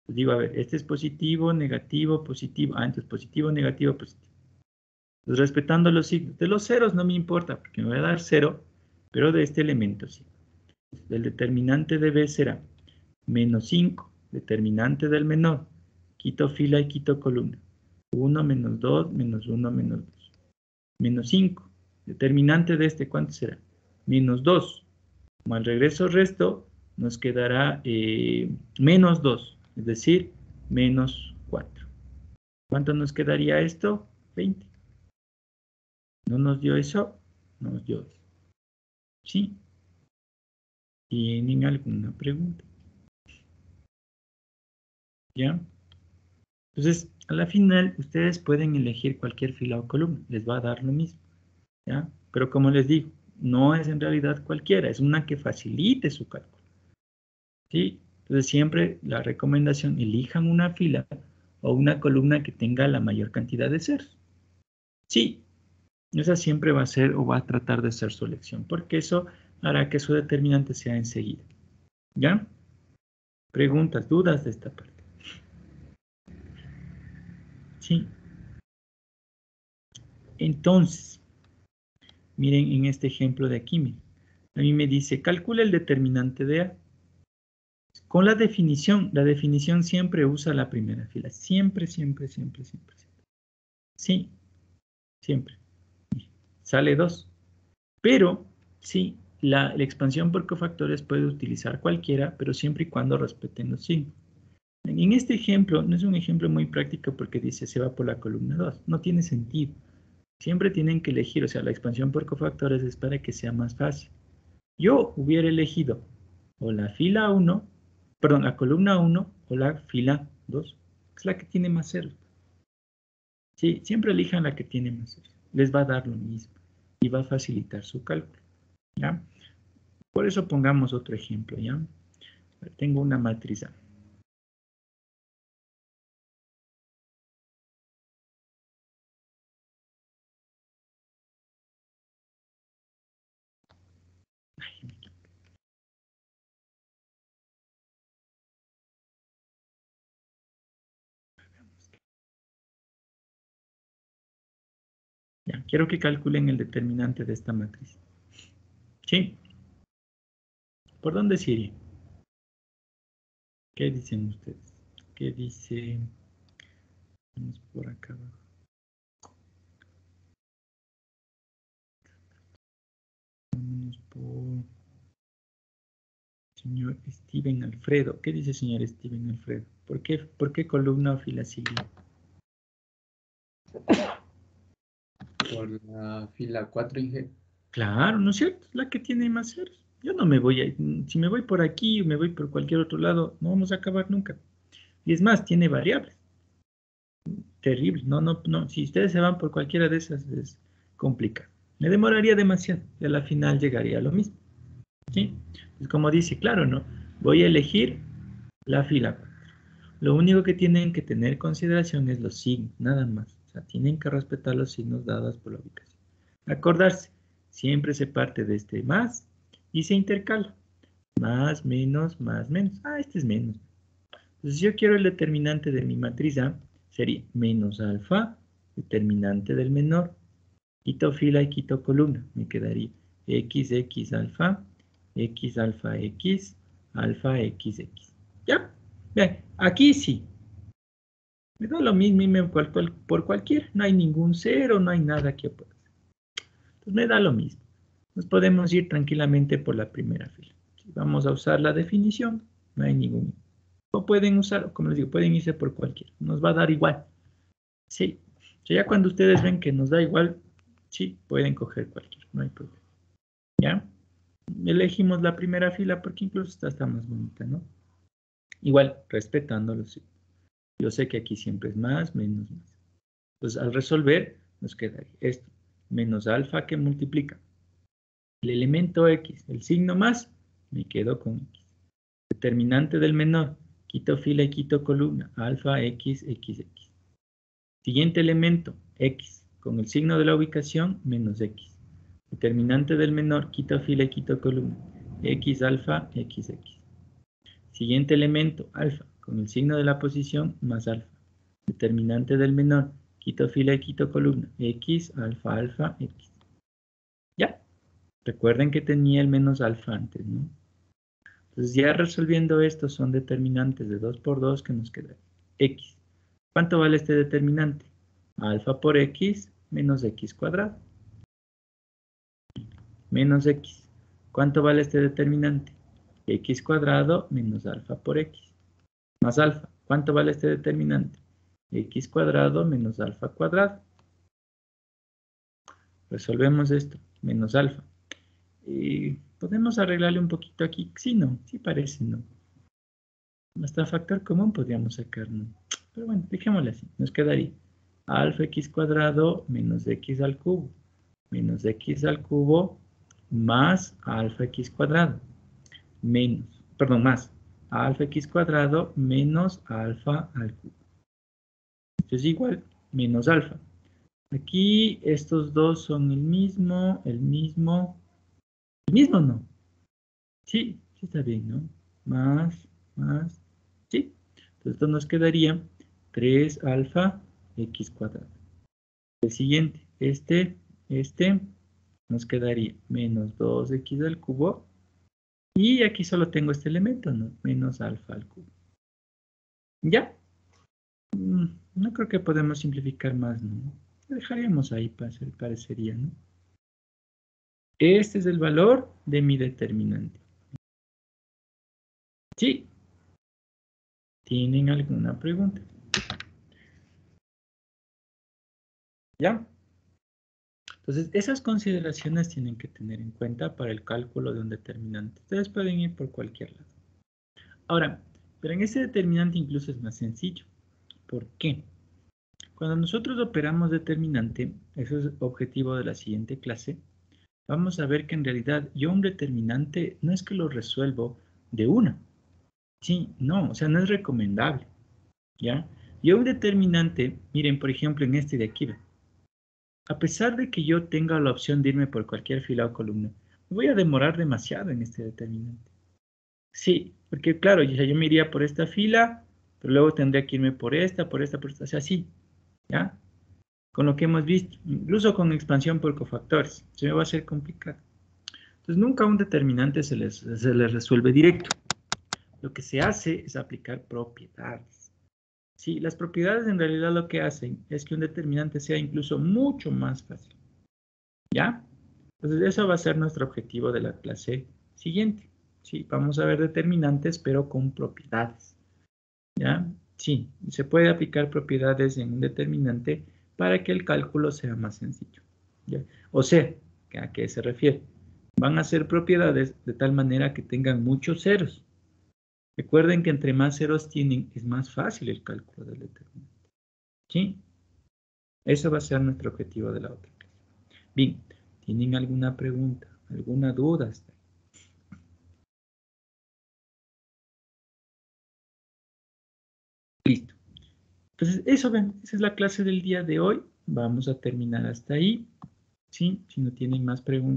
Pues digo, a ver, este es positivo, negativo, positivo. Entonces positivo, negativo, positivo. Entonces respetando los signos. De los ceros no me importa, porque me voy a dar 0, pero de este elemento sí. El determinante de B será menos 5, determinante del menor. Quito fila y quito columna. 1, menos 2, menos 1, menos 2. Menos 5. Determinante de este, ¿cuánto será? Menos 2. Como al regreso resto, nos quedará menos 2, es decir, menos 4. ¿Cuánto nos quedaría esto? 20. ¿No nos dio eso? Nos dio eso. ¿Sí? ¿Tienen alguna pregunta? ¿Ya? Entonces, a la final, ustedes pueden elegir cualquier fila o columna. Les va a dar lo mismo. ¿Ya? Pero como les digo, no es en realidad cualquiera. Es una que facilite su cálculo. ¿Sí? Entonces, siempre la recomendación, elijan una fila o una columna que tenga la mayor cantidad de ceros. Sí, esa siempre va a ser o va a tratar de ser su elección, porque eso hará que su determinante sea enseguida. ¿Ya? Preguntas, dudas de esta parte. Sí. Entonces, miren en este ejemplo de aquí, miren. A mí me dice, calcula el determinante de A. Con la definición siempre usa la primera fila. Siempre, siempre, siempre, siempre, siempre. Sí, siempre. Sale 2. Pero, sí, la expansión por cofactores puede utilizar cualquiera, pero siempre y cuando respeten los signos. En este ejemplo, no es un ejemplo muy práctico porque dice se va por la columna 2. No tiene sentido. Siempre tienen que elegir, o sea, la expansión por cofactores es para que sea más fácil. Yo hubiera elegido o la fila 1, perdón, la columna 1 o la fila 2. Es la que tiene más ceros. Sí, siempre elijan la que tiene más ceros. Les va a dar lo mismo y va a facilitar su cálculo. ¿Ya? Por eso pongamos otro ejemplo, ¿ya? Tengo una matriz A. Ya, quiero que calculen el determinante de esta matriz. ¿Sí? ¿Por dónde se iría? ¿Qué dicen ustedes? ¿Qué dice? Vamos por acá abajo. Vámonos por señor Steven Alfredo. ¿Qué dice señor Steven Alfredo? ¿Por qué columna o fila sigue? Por la fila 4 G. Claro, ¿no es cierto? Es la que tiene más ceros. Yo no me voy a... Si me voy por aquí o me voy por cualquier otro lado, no vamos a acabar nunca. Y es más, tiene variables. Terrible. No. Si ustedes se van por cualquiera de esas, es complicado. Me demoraría demasiado y a la final llegaría a lo mismo. ¿Sí? Pues como dice, claro, ¿no? Voy a elegir la fila 4. Lo único que tienen que tener en consideración es los signos, nada más. O sea, tienen que respetar los signos dados por la ubicación. Acordarse, siempre se parte de este más y se intercala. Más, menos, más, menos. Ah, este es menos. Entonces, si yo quiero el determinante de mi matriz A, sería menos alfa, determinante del menor. Quito fila y quito columna. Me quedaría x alfa, x alfa x, alfa x. ¿Ya? Vean, aquí sí. Me da lo mismo por cualquier. No hay ningún cero, no hay nada que pueda hacer. Entonces me da lo mismo. Nos podemos ir tranquilamente por la primera fila. Si vamos a usar la definición, no hay ningún. O pueden usar, como les digo, pueden irse por cualquiera. Nos va a dar igual. Sí. O sea, ya cuando ustedes ven que nos da igual, sí, pueden coger cualquiera. No hay problema. ¿Ya? Elegimos la primera fila porque incluso esta está más bonita, ¿no? Igual, respetando los signos. Yo sé que aquí siempre es más, menos, más. Entonces, al resolver, nos quedaría esto. Menos alfa que multiplica el elemento x, el signo más, me quedo con x. Determinante del menor, quito fila y quito columna, alfa x. Siguiente elemento, x, con el signo de la ubicación, menos x. Determinante del menor, quito fila y quito columna, x alfa, x. Siguiente elemento, alfa, con el signo de la posición, más alfa. Determinante del menor, quito fila y quito columna, x, alfa, alfa, x. ¿Ya? Recuerden que tenía el menos alfa antes, ¿no? Entonces ya resolviendo esto son determinantes de 2 por 2 que nos queda x. ¿Cuánto vale este determinante? Alfa por x menos x cuadrado. Menos x. ¿Cuánto vale este determinante? X cuadrado menos alfa por x. Más alfa. ¿Cuánto vale este determinante? X cuadrado menos alfa cuadrado. Resolvemos esto. Menos alfa. ¿Podemos arreglarle un poquito aquí? Sí, no. Sí parece, ¿no? Hasta factor común podríamos sacar, ¿no? Pero bueno, dejémosle así. Nos quedaría alfa x cuadrado menos x al cubo. Menos x al cubo más alfa x cuadrado. Más alfa x cuadrado menos alfa al cubo. Esto es igual menos alfa. Aquí estos dos son el mismo no. Sí está bien, ¿no? Más, sí. Entonces esto nos quedaría 3 alfa x cuadrado. El siguiente, este nos quedaría menos 2x al cubo. Y aquí solo tengo este elemento, ¿no? Menos alfa al cubo. ¿Ya? No creo que podemos simplificar más, ¿no? Lo dejaríamos ahí, parecería, ¿no? Este es el valor de mi determinante. ¿Sí? ¿Tienen alguna pregunta? ¿Ya? Entonces, esas consideraciones tienen que tener en cuenta para el cálculo de un determinante. Ustedes pueden ir por cualquier lado. Ahora, pero en ese determinante incluso es más sencillo. ¿Por qué? Cuando nosotros operamos determinante, eso es objetivo de la siguiente clase, vamos a ver que en realidad yo un determinante no es que lo resuelvo de una. Sí, no, o sea, no es recomendable. ¿Ya? Yo un determinante, miren, por ejemplo, en este de aquí, a pesar de que yo tenga la opción de irme por cualquier fila o columna, me voy a demorar demasiado en este determinante. Sí, porque claro, yo me iría por esta fila, pero luego tendría que irme por esta, o sea, sí, ¿ya? Con lo que hemos visto, incluso con expansión por cofactores, se me va a hacer complicado. Entonces, nunca un determinante se les resuelve directo. Lo que se hace es aplicar propiedades. Sí, las propiedades en realidad lo que hacen es que un determinante sea incluso mucho más fácil. ¿Ya? Entonces, eso va a ser nuestro objetivo de la clase siguiente. Sí, vamos a ver determinantes, pero con propiedades. ¿Ya? Sí, se puede aplicar propiedades en un determinante para que el cálculo sea más sencillo. ¿Ya? O sea, ¿a qué se refiere? Van a ser propiedades de tal manera que tengan muchos ceros. Recuerden que entre más ceros tienen, es más fácil el cálculo del determinante. ¿Sí? Eso va a ser nuestro objetivo de la otra clase. Bien, ¿tienen alguna pregunta? ¿Alguna duda? Listo. Entonces, eso ven, esa es la clase del día de hoy. Vamos a terminar hasta ahí. ¿Sí? Si no tienen más preguntas.